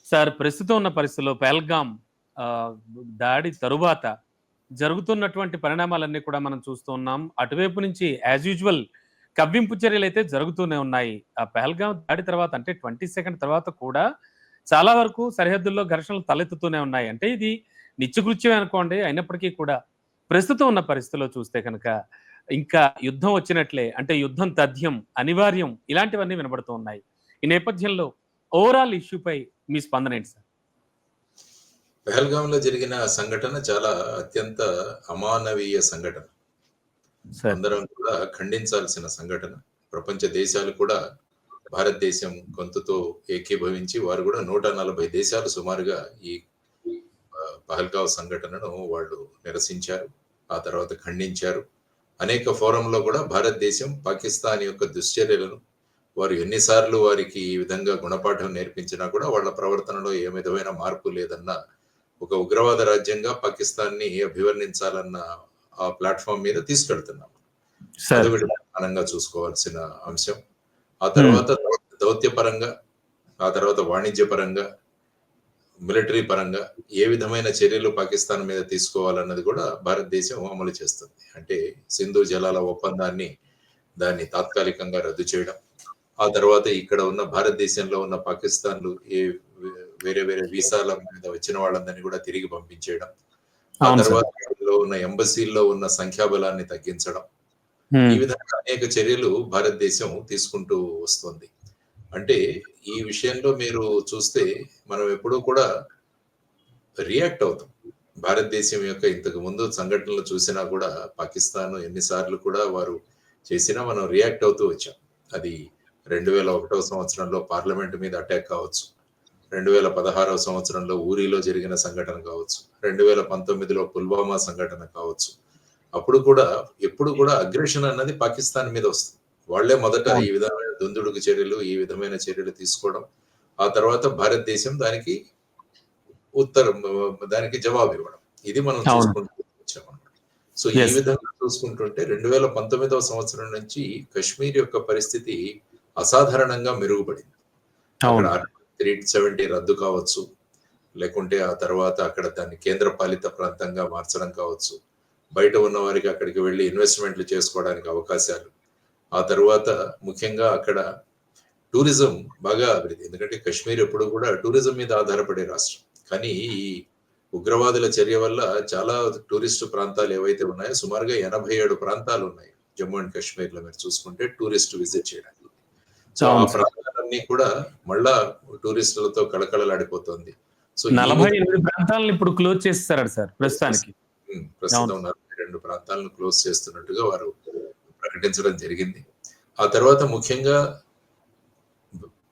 Sir, ప్రస్తుతం ఉన్న పరిస్థితుల్లో పెహల్గాం ఆహ్, దాడి తరువాత జరుగుతున్నటువంటి పరిణామాలన్నీ కూడా మనం చూస్తూ ఉన్నాం. అటువైపు నుంచి యాజ్ యూజువల్ కవ్వింపు చర్యలైతే జరుగుతూనే ఉన్నాయి. ఆ పెహల్గాం దాడి తర్వాత అంటే 22 తర్వాత కూడా చాలా వరకు సరిహద్దుల్లో ఘర్షణలు తలెత్తుతూనే ఉన్నాయి. అంటే ఇది నిత్యకృత్యమే అనుకోండి. అయినప్పటికీ కూడా ప్రస్తుతం ఉన్న పరిస్థితిలో చూస్తే కనుక ఇంకా యుద్ధం వచ్చినట్లే, అంటే యుద్ధం తథ్యం, అనివార్యం ఇలాంటివన్నీ వినబడుతూ ఉన్నాయి. ఈ నేపథ్యంలో ఓవరాల్ ఇష్యూపై మీ స్పందన ఏంటి సార్? పెహల్గాంలో జరిగిన సంఘటన చాలా అత్యంత అమానవీయ సంఘటన. సార్. అందరం కూడా ఖండించాల్సిన సంఘటన. ప్రపంచ దేశాలు కూడా భారతదేశం గొంతుతో ఏకీభవించి వారు కూడా 140 దేశాలు సుమారుగా ఈ పహల్గావ్ సంఘటనను వాళ్ళు నిరసించారు. ఆ తర్వాత ఖండించారు. అనేక ఫోరంలో కూడా భారతదేశం పాకిస్తాన్ యొక్క దుశ్చర్యలను వారు ఎన్నిసార్లు వారికి ఈ విధంగా గుణపాఠం నేర్పించినా కూడా వాళ్ళ ప్రవర్తనలో ఏ విధమైన మార్పు లేదన్న ఒక ఉగ్రవాద రాజ్యంగా పాకిస్తాన్ని అభివర్ణించాలన్న ఆ ప్లాట్ఫామ్ మీద తీసుకెళ్తున్నాం. అదొకటి ప్రధానంగా చూసుకోవాల్సిన అంశం. ఆ తర్వాత దౌత్యపరంగా, ఆ తర్వాత వాణిజ్యపరంగా, మిలిటరీ పరంగా ఏ విధమైన చర్యలు పాకిస్తాన్ మీద తీసుకోవాలన్నది కూడా భారతదేశం అమలు చేస్తుంది. అంటే సింధు జలాల ఒప్పందాన్ని దాన్ని తాత్కాలికంగా రద్దు చేయడం, ఆ తర్వాత ఇక్కడ ఉన్న భారతదేశంలో ఉన్న పాకిస్తాన్లు వేరే వేరే వీసాల మీద వచ్చిన వాళ్ళందరినీ కూడా తిరిగి పంపించేయడం, ఆ తర్వాత ఉన్న ఎంబసీల్లో ఉన్న సంఖ్యాబలాన్ని తగ్గించడం, ఈ విధంగా అనేక చర్యలు భారతదేశం తీసుకుంటూ వస్తుంది. అంటే ఈ విషయంలో మీరు చూస్తే మనం ఎప్పుడూ కూడా రియాక్ట్ అవుతాం. భారతదేశం యొక్క ఇంతకు ముందు సంఘటనలు చూసినా కూడా పాకిస్తాన్ ఎన్నిసార్లు కూడా వారు చేసినా మనం రియాక్ట్ అవుతూ వచ్చాం. అది 2001వ సంవత్సరంలో పార్లమెంట్ మీద అటాక్ కావచ్చు, 2016వ సంవత్సరంలో ఊరిలో జరిగిన సంఘటన కావచ్చు, 2019లో పుల్వామా సంఘటన కావచ్చు. అప్పుడు కూడా ఎప్పుడు కూడా అగ్రెషన్ అన్నది పాకిస్తాన్ మీద వస్తుంది. వాళ్లే మొదట ఈ విధమైన దుందుడుకు చర్యలు, ఈ విధమైన చర్యలు తీసుకోవడం, ఆ తర్వాత భారతదేశం దానికి జవాబు ఇవ్వడం, ఇది మనం చూసుకుంటూ వచ్చామన్నమాట. సో ఈ విధంగా చూసుకుంటుంటే 2019వ సంవత్సరం నుంచి కశ్మీర్ యొక్క పరిస్థితి అసాధారణంగా మెరుగుపడింది. అక్కడ ఆర్టికల్ 370 రద్దు కావచ్చు, లేకుంటే ఆ తర్వాత అక్కడ దాన్ని కేంద్ర పాలిత ప్రాంతంగా మార్చడం కావచ్చు, బయట ఉన్న వారికి అక్కడికి వెళ్ళి ఇన్వెస్ట్మెంట్లు చేసుకోవడానికి అవకాశాలు, ఆ తర్వాత ముఖ్యంగా అక్కడ టూరిజం బాగా అభివృద్ధి. ఎందుకంటే కశ్మీర్ ఎప్పుడు కూడా టూరిజం మీద ఆధారపడే రాష్ట్రం. కానీ ఈ ఉగ్రవాదుల చర్య వల్ల చాలా టూరిస్టు ప్రాంతాలు ఏవైతే ఉన్నాయో సుమారుగా 87 ప్రాంతాలు ఉన్నాయి జమ్మూ అండ్ కాశ్మీర్ లో మీరు చూసుకుంటే టూరిస్ట్ విజిట్ చేయడానికి. సో ఆ ప్రాంతాలన్నీ కూడా మళ్ళా టూరిస్టులతో కళకళలాడిపోతుంది. సో 48 ప్రాంతాలను ఇప్పుడు క్లోజ్ చేస్తారు సార్ ప్రస్తుతానికి. ప్రస్తుతం 42 ప్రాంతాలను క్లోజ్ చేస్తున్నట్టుగా వారు ప్రకటించడం జరిగింది. ఆ తర్వాత ముఖ్యంగా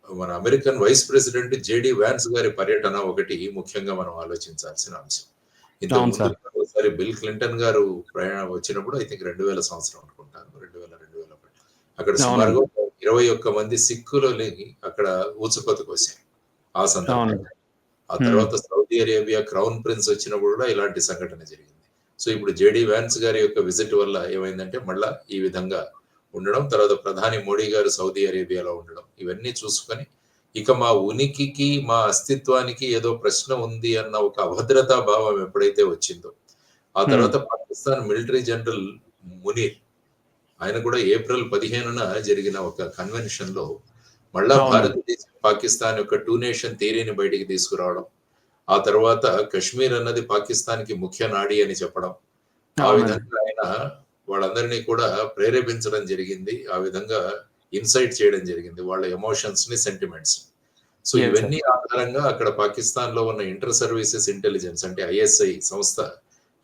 మన American vice president JD Vance గారి పర్యటన ఒకటి ముఖ్యంగా మనం ఆలోచించాల్సిన అంశం. ఇంతకుముందు ఒకసారి బిల్ క్లింటన్ గారు ప్రయాణం వచ్చినప్పుడు ఐ థింక్ 2000 సంవత్సరం అనుకుంటాను, 2000 అక్కడ సుమారుగా 21 మంది సిక్కులని అక్కడ ఊచకోతకు వచ్చారు ఆ సందర్భంగా. ఆ తర్వాత సౌదీ అరేబియా క్రౌన్ ప్రిన్స్ వచ్చినప్పుడు కూడా ఇలాంటి సంఘటన జరిగింది. సో ఇప్పుడు జేడి వ్యాన్స్ గారి యొక్క విజిట్ వల్ల ఏమైందంటే మళ్ళా ఈ విధంగా ఉండడం, తర్వాత ప్రధాని మోడీ గారు సౌదీ అరేబియాలో ఉండడం, ఇవన్నీ చూసుకొని ఇక మా ఉనికికి మా అస్తిత్వానికి ఏదో ప్రశ్న ఉంది అన్న ఒక అభద్రతా భావం ఎప్పుడైతే వచ్చిందో, ఆ తర్వాత పాకిస్తాన్ మిలిటరీ జనరల్ మునీర్ ఆయన కూడా ఏప్రిల్ 15న జరిగిన ఒక కన్వెన్షన్ లో మళ్ళా భారతదేశం పాకిస్తాన్ యొక్క 2 నేషన్ థియరీని బయటికి తీసుకురావడం, ఆ తర్వాత కశ్మీర్ అన్నది పాకిస్తాన్ కి ముఖ్య నాడి అని చెప్పడం, ఆ విధంగా ఆయన వాళ్ళందరినీ కూడా ప్రేరేపించడం జరిగింది, ఆ విధంగా ఇన్సైట్ చేయడం జరిగింది వాళ్ళ ఎమోషన్స్ ని, సెంటిమెంట్స్. సో ఇవన్నీ ఆధారంగా అక్కడ పాకిస్తాన్ లో ఉన్న ఇంటర్ సర్వీసెస్ ఇంటెలిజెన్స్ అంటే ISI సంస్థ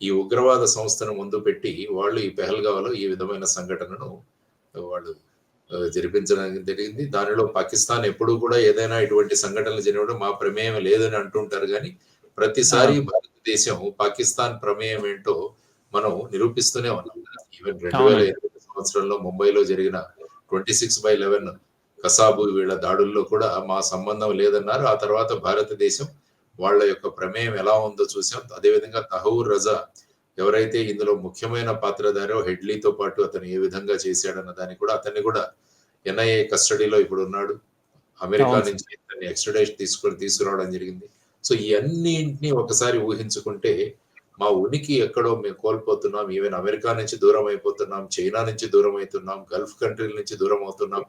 ఈ ఉగ్రవాద సంస్థను ముందు పెట్టి వాళ్ళు ఈ పెహల్గావ్లో ఈ విధమైన సంఘటనను వాళ్ళు జరిపించడం జరిగింది. దానిలో పాకిస్తాన్ ఎప్పుడు కూడా ఏదైనా ఇటువంటి సంఘటనలు జరిగినప్పుడు మా ప్రమేయం లేదని అంటుంటారు, కానీ ప్రతిసారి భారతదేశం పాకిస్తాన్ ప్రమేయం ఏంటో మనం నిరూపిస్తూనే ఉన్నాం. ఈవెన్ 2008 సంవత్సరంలో ముంబైలో జరిగిన 26/11 కసాబు వీళ్ళ దాడుల్లో కూడా మా సంబంధం లేదన్నారు. ఆ తర్వాత భారతదేశం వాళ్ళ యొక్క ప్రమేయం ఎలా ఉందో చూసాం. అదేవిధంగా తహూర్ రజా ఎవరైతే ఇందులో ముఖ్యమైన పాత్రధారో హెడ్లీతో పాటు అతను ఏ విధంగా చేశాడన్న దాన్ని కూడా, అతన్ని కూడా NIA కస్టడీలో ఇప్పుడు ఉన్నాడు. అమెరికా అవును సార్. నుంచి ఇతన్ని ఎక్స్ట్రాడిషన్ తీసుకురావడం జరిగింది. సో ఈ అన్నింటిని ఒకసారి ఊహించుకుంటే మా ఉనికి ఎక్కడో మేము కోల్పోతున్నాం. ఈవెన్ అమెరికా నుంచి దూరం అయిపోతున్నాం, చైనా నుంచి దూరం అవుతున్నాం, గల్ఫ్ కంట్రీల నుంచి దూరం అవుతున్నాం.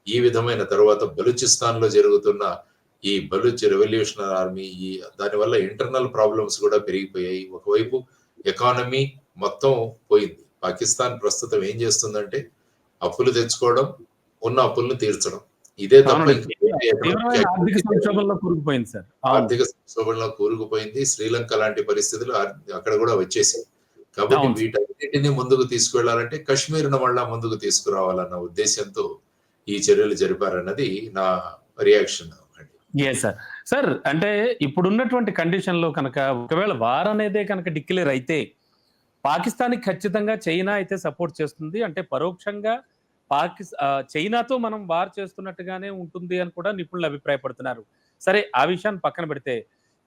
ఈ విధమైన తర్వాత బలూచిస్తాన్ లో జరుగుతున్న ఈ బలూచ్ రెవల్యూషనరీ ఆర్మీ దానివల్ల ఇంటర్నల్ ప్రాబ్లమ్స్ కూడా పెరిగిపోయాయి. ఒకవైపు ఎకానమీ మొత్తం పోయింది. పాకిస్తాన్ ప్రస్తుతం ఏం చేస్తుందంటే అప్పులు తెచ్చుకోవడం, ఉన్న అప్పులను తీర్చడం. ఇదే తప్ప అవునండి. ఇంకా వేరే ఎకనామిక్ తీవ్రమైన ఆర్థిక యాక్టివిటీ లేదు. సంక్షోభంలో కూరుకుపోయింది సార్. అవును. ఆర్థిక సంక్షోభంలో కూరుకుపోయింది. శ్రీలంక లాంటి పరిస్థితులు అక్కడ కూడా వచ్చేసాయి. కాబట్టి అవును సార్. వీటన్నిటిని ముందుకు తీసుకువెళ్ళాలంటే కశ్మీర్‌ను మళ్ళా ముందుకు తీసుకురావాలన్న ఉద్దేశ్యంతో ఈ చర్యలు జరిపారన్నది నా రియాక్షన్ అండి. Yes sir. సార్ అంటే ఇప్పుడున్నటువంటి కండిషన్‌లో కనుక ఒకవేళ వార్ అనేదే కనుక డిక్లేర్ అయితే పాకిస్తాన్‌కి ఖచ్చితంగా చైనా అయితే సపోర్ట్ చేస్తుంది. అంటే పరోక్షంగా చైనాతో మనం వార్ చేస్తున్నట్టుగానే ఉంటుంది అని కూడా నిపుణులు అభిప్రాయపడుతున్నారు. సరే ఆ విషయాన్ని పక్కన పెడితే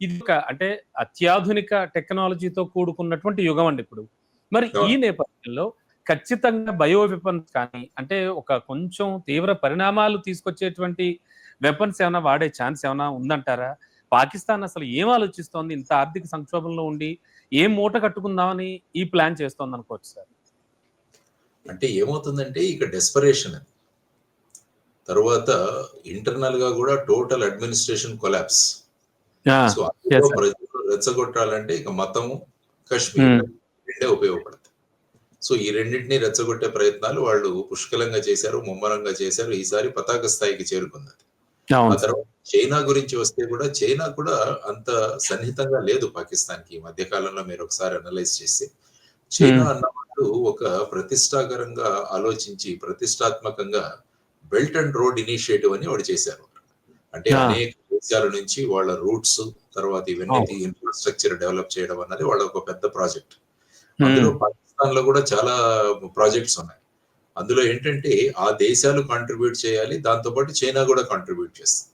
ఇది ఒక అంటే అత్యాధునిక టెక్నాలజీతో కూడుకున్నటువంటి యుగం అండి ఇప్పుడు. మరి ఈ అవును. నేపథ్యంలో ఖచ్చితంగా బయో వెపన్స్ కానీ అంటే ఒక కొంచెం తీవ్ర పరిణామాలు తీసుకొచ్చేటువంటి వెపన్స్ ఏమైనా వాడే ఛాన్స్ ఏమైనా ఉందంటారా? పాకిస్తాన్ అసలు ఏం ఆలోచిస్తోంది? ఇంత ఆర్థిక సంక్షోభంలో ఉండి ఏం మూట కట్టుకుందామని ఈ ప్లాన్ చేస్తోందనుకోవచ్చు సార్. అంటే ఏమవుతుందంటే ఇక డెస్పరేషన్ అది. తరువాత ఇంటర్నల్‌గా కూడా టోటల్ అడ్మినిస్ట్రేషన్ కొలాప్స్. ఆ! సో అందులో యెస్ సార్. ప్రజలు రెచ్చగొట్టాలంటే ఇక మతము, కాశ్మీర్ హ్మ్. రెండే ఉపయోగపడతాయి. సో ఈ రెండిటిని రెచ్చగొట్టే ప్రయత్నాలు వాళ్ళు పుష్కలంగా చేశారు, ముమ్మరంగా చేశారు. ఈసారి పతాక స్థాయికి చేరుకుందది. ఆ అవును సార్. తర్వాత చైనా గురించి వస్తే కూడా చైనా కూడా అంత సన్నిహితంగా లేదు పాకిస్తాన్‌కి. ఈ మధ్య కాలంలో మీరొకసారి అనలైజ్ చేస్తే. చైనా హ్మ్. అన్నవాళ్ళు ఒక ప్రతిష్టాకరంగా ఆలోచించి, ప్రతిష్టాత్మకంగా బెల్ట్ అండ్ రోడ్ ఇనిషియేటివ్ అని ఒకటి చేశారు. అంటే ఆ! అనేక దేశాల నుంచి వాళ్ళ రూట్స్, తర్వాత ఇవన్నీ అవును. ఇన్‌ఫ్రాస్ట్రక్చర్ డెవలప్ చేయడం అన్నది వాళ్ళ ఒక పెద్ద ప్రాజెక్ట్. అందులో హ్మ్. పాకిస్తాన్‌లో కూడా చాలా ప్రాజెక్ట్స్ ఉన్నాయి. అందులో ఏంటంటే ఆ దేశాలు కాంట్రిబ్యూట్ చేయాలి. దాంతో పాటు చైనా కూడా కాంట్రిబ్యూట్ చేస్తుంది.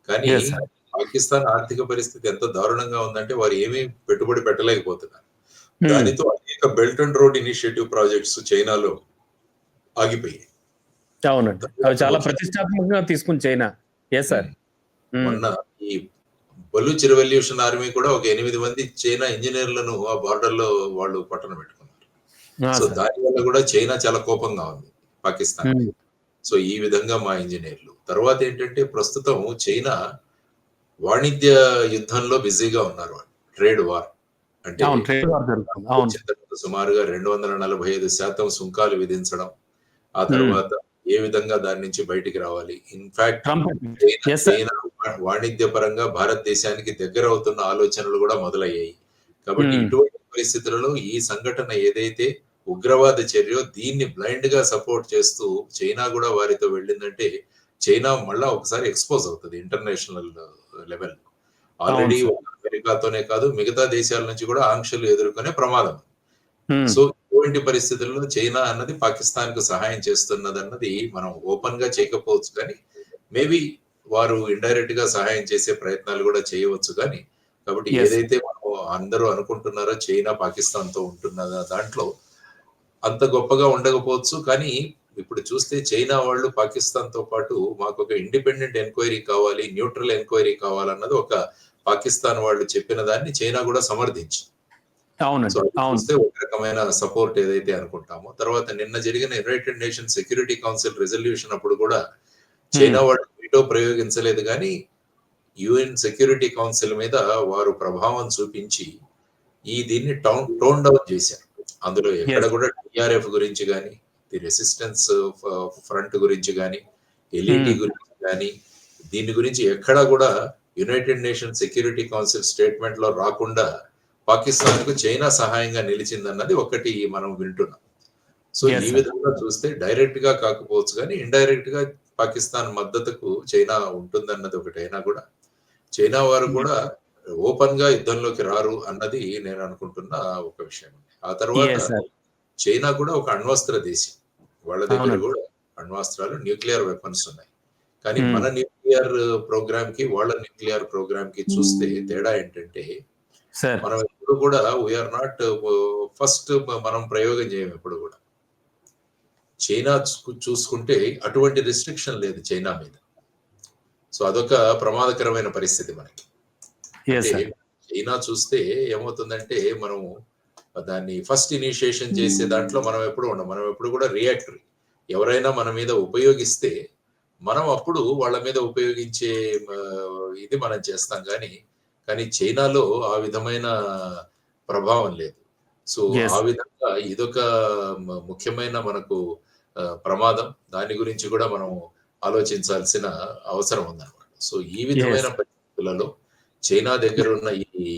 కానీ యెస్ సార్. పాకిస్తాన్ ఆర్థిక పరిస్థితి ఎంత దారుణంగా ఉందంటే వారు ఏమీ పెట్టుబడి పెట్టలేకపోతున్నారు. హ్మ్. దానితో అనేక belt and road initiative projects చైనాలో ఆగిపోయాయి. అవునండి. అవి తర్వాత చాలా ముఖ్యంగా ప్రతిష్టాత్మకంగా తీసుకుంది చైనా. Yes sir. హ్మ్. హ్మ్. మొన్న ఈ బలూచ్ రెవల్యూషన్ ఆర్మీ కూడా ఒక 8 మంది చైనా ఇంజినీర్‌లను ఆ బార్డర్‌లో వాళ్ళు పక్కన పెట్టుకున్నారు. ఆ! So, sir. దానివల్ల కూడా చైనా చాలా కోపంగా ఉంది పాకిస్తాన్ మీద. హ్మ్. సో, ఈ విధంగా మా ఇంజినీర్లు. తర్వాతేంటంటే ప్రస్తుతం చైనా వాణిజ్య యుద్ధంలో బిజీగా ఉన్నారు వాళ్ళు. Trade war. అంటే అవును. ట్రేడ్ వార్ జరుగుతుంది. అవును. వచ్చిన తర్వాత సుమారుగా 245% సుంకాలు విధించడం. ఆ హ్మ్. తర్వాత ఏ విధంగా దాని నుంచి బయటికి రావాలి. In fact Trump China yes sir. China వాణిజ్య పరంగా భారతదేశానికి దగ్గరవుతున్న ఆలోచనలు గూడా మొదలయ్యాయి. కాబట్టి హ్మ్. ఇటువంటి పరిస్థితులలో ఈ సంఘటన ఏదైతే ఉగ్రవాద చర్యో దీన్ని బ్లైండ్‌గా సపోర్ట్ చేస్తూ చైనా గూడా వారితో వెళ్ళిందంటే, చైనా మళ్ళా ఒకసారి ఎక్స్‌పోజ్ అవుతది ఇంటర్నేషనల్ లెవెల్‌లో. అవును ఆల్రెడీ సార్. అమెరికాతోనే కాదు మిగతా దేశాల నుంచి కూడా ఆంక్షలు ఎదుర్కొనే ప్రమాదం. హ్మ్. సో, ఇటువంటి పరిస్థితుల్లో చైనా అన్నది పాకిస్తాన్‌కు సహాయం చేస్తున్నదన్నది మనం ఓపెన్‌గా చేయకపోవచ్చు కానీ, మేబీ వారు ఇండైరెక్ట్‌గా సహాయం చేసే ప్రయత్నాలు గూడా చేయవచ్చు గానీ, కాబట్టి యెస్. ఏదైతే మనం అందరూ అనుకుంటున్నారో చైనా పాకిస్తాన్‌తో ఉంటున్న దాంట్లో అంత గొప్పగా ఉండకపోవచ్చు. కానీ, ఇప్పుడు చూస్తే చైనా వాళ్ళు పాకిస్తాన్‌తో పాటు మాకొక ఇండిపెండెంట్ ఎంక్వైరీ కావాలి, న్యూట్రల్ ఎంక్వైరీ కావాలన్నది ఒక పాకిస్తాన్ వాళ్ళు చెప్పిన దాన్ని చైనా గూడా సమర్థించింది. సో, అవునండి. అది అవును. చూస్తే ఒక రకమైన సపోర్ట్ ఏదైతే అనుకుంటామో. తర్వాత నిన్న జరిగిన United nations security council resolution అప్పుడు కూడా హ్మ్. చైనా వాళ్ళు వీటో ప్రయోగించలేదు గానీ, యూఎన్ సెక్యూరిటీ కౌన్సిల్ మీద వారు ప్రభావం చూపించి, దీన్ని టోన్ డౌన్ చేశారు. అందులో ఎక్కడ యెస్. కూడా టీఆర్ఎఫ్ గురించి గాని, ది రెసిస్టెన్స్ ఫ ఫ్రంట్ గురించి గాని, ఎల్‌ఈటీ హ్మ్. గురించి గాని, దీని గురించి ఎక్కడా కూడా యునైటెడ్ నేషన్స్ సెక్యూరిటీ కౌన్సిల్ స్టేట్‌మెంట్‌లో రాకుండా పాకిస్తాన్‌కు చైనా సహాయంగా నిలిచిందన్నది ఒకటి మనం వింటున్నాం. సో, ఈ యెస్ సార్. విధంగా చూస్తే డైరెక్ట్‌గా కాకపోవచ్చు గానీ, ఇండైరెక్ట్‌గా పాకిస్తాన్ మద్దతుకు చైనా ఉంటుందన్నది ఒకటైనా కూడా, చైనా వారు కూడా ఓపెన్‌గా యుద్ధంలోకి రారు అన్నది నేను అనుకుంటున్న ఒక విషయం. ఆ తర్వాత యెస్ సార్. చైనా కూడా ఒక అణ్వస్త్ర దేశం. వాళ్ళ దగ్గర అవునండి. కూడా అణ్వాస్త్రాలు, న్యూక్లియర్ వెపన్స్ ఉన్నాయి. కానీ హ్మ్. మన న్యూక్లియర్ ప్రోగ్రామ్‌కి, వాళ్ళ న్యూక్లియర్ ప్రోగ్రామ్‌కి చూస్తే తేడా ఏంటంటే, సార్. మనం ఎప్పుడు కూడా వి ఆర్ నాట్ ఫస్ట్ మనం ప్రయోగం చేయము ఎప్పుడు కూడా. చైనా చూసుకుంటే అటువంటి రిస్ట్రిక్షన్ లేదు చైనా మీద. సో అదొక ప్రమాదకరమైన పరిస్థితి మనకి. ఎస్ అంటే సార్. చైనా చూస్తే ఏమవుతుందంటే మనము దాన్ని ఫస్ట్ ఇనిషియేషన్ చేసే దాంట్లో మనం ఎప్పుడు ఉండం. మనం ఎప్పుడు కూడా రియాక్టరీ. ఎవరైనా మన మీద ఉపయోగిస్తే మనం అప్పుడు వాళ్ళ మీద ఉపయోగించే ఇది మనం చేస్తాం కానీ చైనాలో ఆ విధమైన ప్రభావం లేదు. సో ఆ ఎస్. విధంగా ఇదొక ముఖ్యమైన మనకు ప్రమాదం. దాని గురించి కూడా మనం ఆలోచించాల్సిన అవసరం ఉందన్నమాట. సో ఈ విధమైన ఎస్. పరిస్థితులలో చైనా దగ్గర ఉన్న ఈ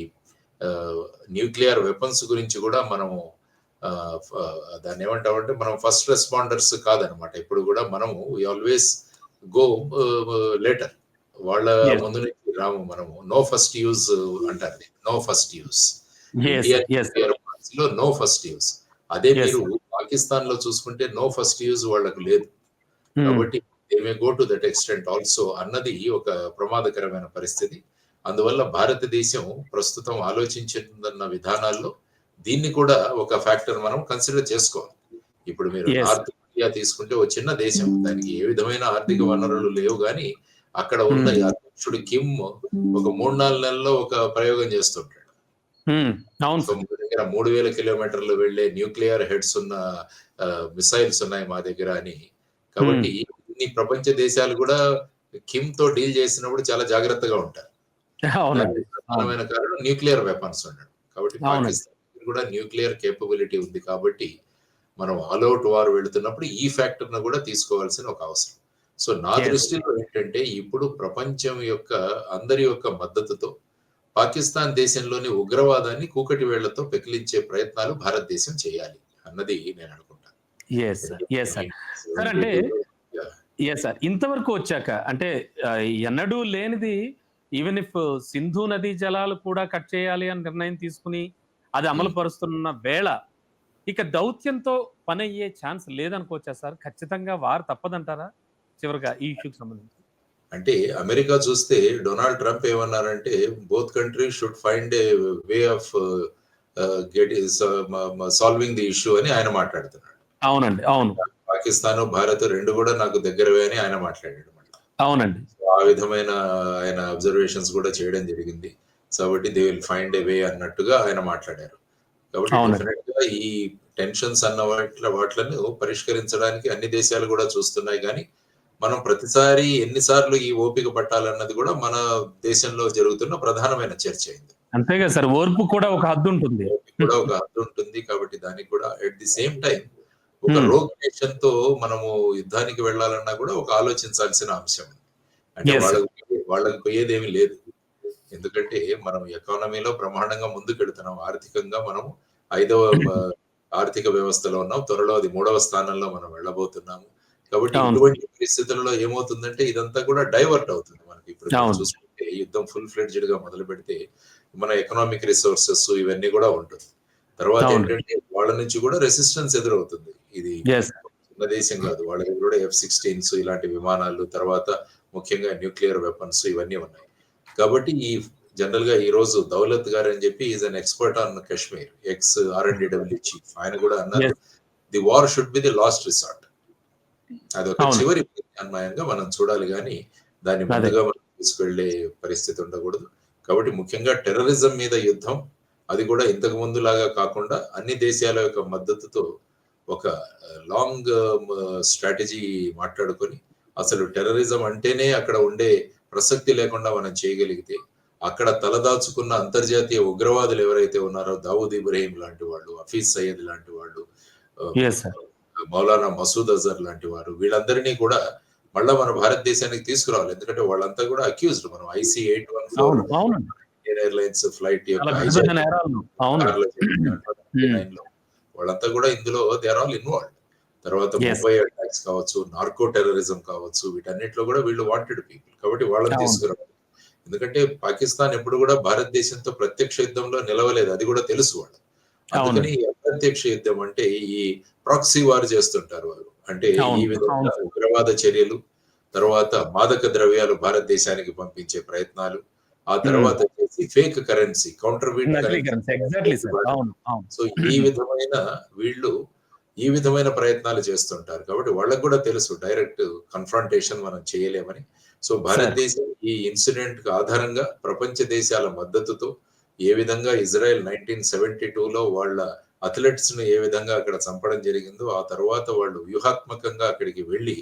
న్యూక్లియర్ వెపన్స్ గురించి కూడా మనము దాన్ని ఏమంటామంటే మనం ఫస్ట్ రెస్పాండర్స్ కాదనమాట. ఇప్పుడు కూడా మనము ఆల్వేస్ గో లేటర్. వాళ్ళ ఎస్. ముందు నుంచి రాము మనము. నో ఫస్ట్ యూజ్ అంటారు. No first use. Yes. Indian yes. Nuclear లో నో ఫస్ట్ యూజ్. అదే ఎస్. మీరు పాకిస్తాన్ లో చూసుకుంటే నో ఫస్ట్ యూజ్ వాళ్ళకు లేదు. కాబట్టి they may go to that extent also అన్నది ఒక ప్రమాదకరమైన పరిస్థితి. అందువల్ల భారతదేశం ప్రస్తుతం ఆలోచించుతున్న విధానాల్లో దీన్ని కూడా ఒక ఫ్యాక్టర్ మనం కన్సిడర్ చేసుకోవాలి. ఇప్పుడు మీరు ఎస్. నార్త్ కొరియా తీసుకుంటే ఒక చిన్న దేశం. దానికి ఏ విధమైన ఆర్థిక వనరులు లేవు గాని అక్కడ ఉన్న ఈ అధ్యక్షుడు కిమ్ ఒక 3-4 నెలల్లో ఒక ప్రయోగం చేస్తుంటాడు. అవును సో సార్. మా దగ్గర 3000 కిలోమీటర్లు వెళ్లే న్యూక్లియర్ హెడ్స్ ఉన్న మిసైల్స్ ఉన్నాయి మా దగ్గర అని. కాబట్టి ఇన్ని ప్రపంచ దేశాలు కూడా కిమ్ తో డీల్ చేసినప్పుడు చాలా జాగ్రత్తగా ఉంటారు. అవునండి. దానికి ప్రధానమైన కారణం న్యూక్లియర్ వెపన్స్ ఉండడం. కాబట్టి అవునండి. పాకిస్తాన్ కూడా న్యూక్లియర్ కేపబిలిటీ ఉంది కాబట్టి మనం ఆల్ అవుట్ వార్ వెళుతున్నప్పుడు ఈ ఫ్యాక్టర్ ను కూడా తీసుకోవాల్సిన ఒక అవసరం. సో నా Yes. దృష్టిలో ఏంటంటే ఇప్పుడు ప్రపంచం యొక్క అందరి యొక్క మద్దతుతో పాకిస్తాన్ దేశంలోని ఉగ్రవాదాన్ని కూకటి వేళ్లతో పెకిలించే ప్రయత్నాలు భారతదేశం చేయాలి అన్నది నేను అనుకుంటాను. Yes sir. Yes sir. Sir అంటే ఎస్ సార్. ఇంతవరకు వచ్చాక అంటే ఎన్నడూ లేనిది ఈవెన్ ఇఫ్ సింధు నదీ జలాలు కూడా కట్ చేయాలి అని నిర్ణయం తీసుకుని అది అమలు పరుస్తున్న వేళ ఇక దౌత్యంతో పని అయ్యే ఛాన్స్ లేదనుకోవచ్చా సార్? ఖచ్చితంగా వార్ తప్పదంటారా చివరిగా ఈ ఇష్యూకి సంబంధించి? అంటే అమెరికా చూస్తే డొనాల్డ్ ట్రంప్ ఏమన్నారంటే both countries should find a way of solving the issue అని ఆయన మాట్లాడుతున్నాడు. అవునండి. అవును. పాకిస్తాన్ భారత్ రెండు కూడా నాకు దగ్గరవే అని ఆయన మాట్లాడాడు. అవునండి. ఆ విధమైన ఆయన అబ్జర్వేషన్స్ కూడా చేయడం జరిగింది. కాబట్టి దే విల్ ఫైండ్ ఏ వే అన్నట్టుగా ఆయన మాట్లాడారు. కాబట్టి డెఫినెట్ గా ఈ టెన్షన్స్ అన్న వాటిలను పరిష్కరించడానికి అన్ని దేశాలు కూడా చూస్తున్నాయి కానీ మనం ప్రతిసారి ఎన్నిసార్లు ఈ ఓపిక పట్టాలన్నది కూడా మన దేశంలో జరుగుతున్న ప్రధానమైన చర్చ అయింది. అంతేగా సార్. ఓర్పు కూడా ఒక హద్దు ఉంటుంది. కూడా ఒక హద్దు ఉంటుంది. కాబట్టి దానికి కూడా ఎట్ ది సేమ్ టైం ఒక రోగ్ నేషన్ తో మనము యుద్ధానికి వెళ్ళాలన్నా కూడా ఒక ఆలోచించాల్సిన అంశం. అంటే వాళ్ళకి పోయేదేమీ లేదు. ఎందుకంటే మనం ఎకానమీలో బ్రహ్మాండంగా ముందుకెళ్తున్నాం. ఆర్థికంగా మనం 5వ ఆర్థిక వ్యవస్థలో ఉన్నాం. త్వరలో అది 3వ స్థానంలో మనం వెళ్ళబోతున్నాము. కాబట్టి ఇటువంటి పరిస్థితుల్లో ఏమవుతుందంటే ఇదంతా కూడా డైవర్ట్ అవుతుంది మనకి. ఇప్పుడు చూసుకుంటే యుద్ధం ఫుల్ ఫ్లెడ్జ్డ్ గా మొదలు పెడితే మన ఎకనామిక్ రిసోర్సెస్ ఇవన్నీ కూడా ఉంటుంది. తర్వాత ఏంటంటే వాళ్ళ నుంచి కూడా రెసిస్టెన్స్ ఎదురవుతుంది. ఇది చిన్న దేశం కాదు. వాళ్ళ దగ్గర కూడా F-16s ఇలాంటి విమానాలు, తర్వాత ముఖ్యంగా న్యూక్లియర్ వెపన్స్ ఇవన్నీ ఉన్నాయి. కాబట్టి ఈ జనరల్ గా ఈ రోజు దౌలత్ గారు అని చెప్పి is an expert on Kashmir, X R&D chief. ఆయన కూడా అన్నారు the war should be the last resort. అదొక చివరి అన్యాయంగా మనం చూడాలి కానీ దాన్ని ముందుగా మనం తీసుకెళ్లే పరిస్థితి ఉండకూడదు. కాబట్టి ముఖ్యంగా టెర్రరిజం మీద యుద్ధం, అది కూడా ఇంతకు ముందు లాగా కాకుండా అన్ని దేశాల యొక్క మద్దతుతో ఒక లాంగ్ స్ట్రాటజీ మాట్లాడుకొని అసలు టెర్రరిజం అంటేనే అక్కడ ఉండే ప్రసక్తి లేకుండా మనం చేయగలిగితే అక్కడ తలదాచుకున్న అంతర్జాతీయ ఉగ్రవాదులు ఎవరైతే ఉన్నారో దావూద్ ఇబ్రహీం లాంటి వాళ్ళు, హఫీజ్ సయ్యద్ లాంటి వాళ్ళు, మౌలానా మసూద్ అజర్ లాంటి వారు, వీళ్ళందరినీ కూడా మళ్ళా మన భారతదేశానికి తీసుకురావాలి. ఎందుకంటే వాళ్ళంతా కూడా అక్యూజ్డ్. మనం IC-814 ఇండియన్ ఎయిర్లైన్స్ ఫ్లైట్ యొక్క వాళ్ళంతా కూడా ఇందులో దే ఆర్ ఆల్ ఇన్వాల్వ్డ్. తర్వాత ముంబై అటాక్స్ కావచ్చు, నార్కో టెర్రరిజం కావచ్చు, వీటన్నిటిలో కూడా వీళ్ళు వాంటెడ్ పీపుల్. కాబట్టి వాళ్ళని తీసుకురావాలి. ఎందుకంటే పాకిస్తాన్ ఎప్పుడు కూడా భారతదేశంతో ప్రత్యక్ష యుద్ధంలో నిలవలేదు. అది కూడా తెలుసు వాళ్ళు. అందుకని అప్రత్యక్ష యుద్ధం అంటే ఈ ప్రాక్సీ వార్ చేస్తుంటారు వాళ్ళు. అంటే ఈ విధంగా ఉగ్రవాద చర్యలు, తర్వాత మాదక ద్రవ్యాలు భారతదేశానికి పంపించే ప్రయత్నాలు, ఆ తర్వాత ఫేక్ కరెన్సీ, కౌంటర్వీట్ కరెన్సీ. సో ఈ విధమైన వీళ్ళు ఈ విధమైన ప్రయత్నాలు చేస్తుంటారు. కాబట్టి వాళ్ళకు కూడా తెలుసు డైరెక్ట్ కన్ఫ్రంటేషన్ మనం చేయలేమని. సో భారతదేశం ఈ ఇన్సిడెంట్ ఆధారంగా ప్రపంచ దేశాల మద్దతుతో ఏ విధంగా ఇజ్రాయెల్ 1972లో వాళ్ళ అథ్లెట్స్ ను ఏ విధంగా అక్కడ చంపడం జరిగిందో, ఆ తర్వాత వాళ్ళు వ్యూహాత్మకంగా అక్కడికి వెళ్ళి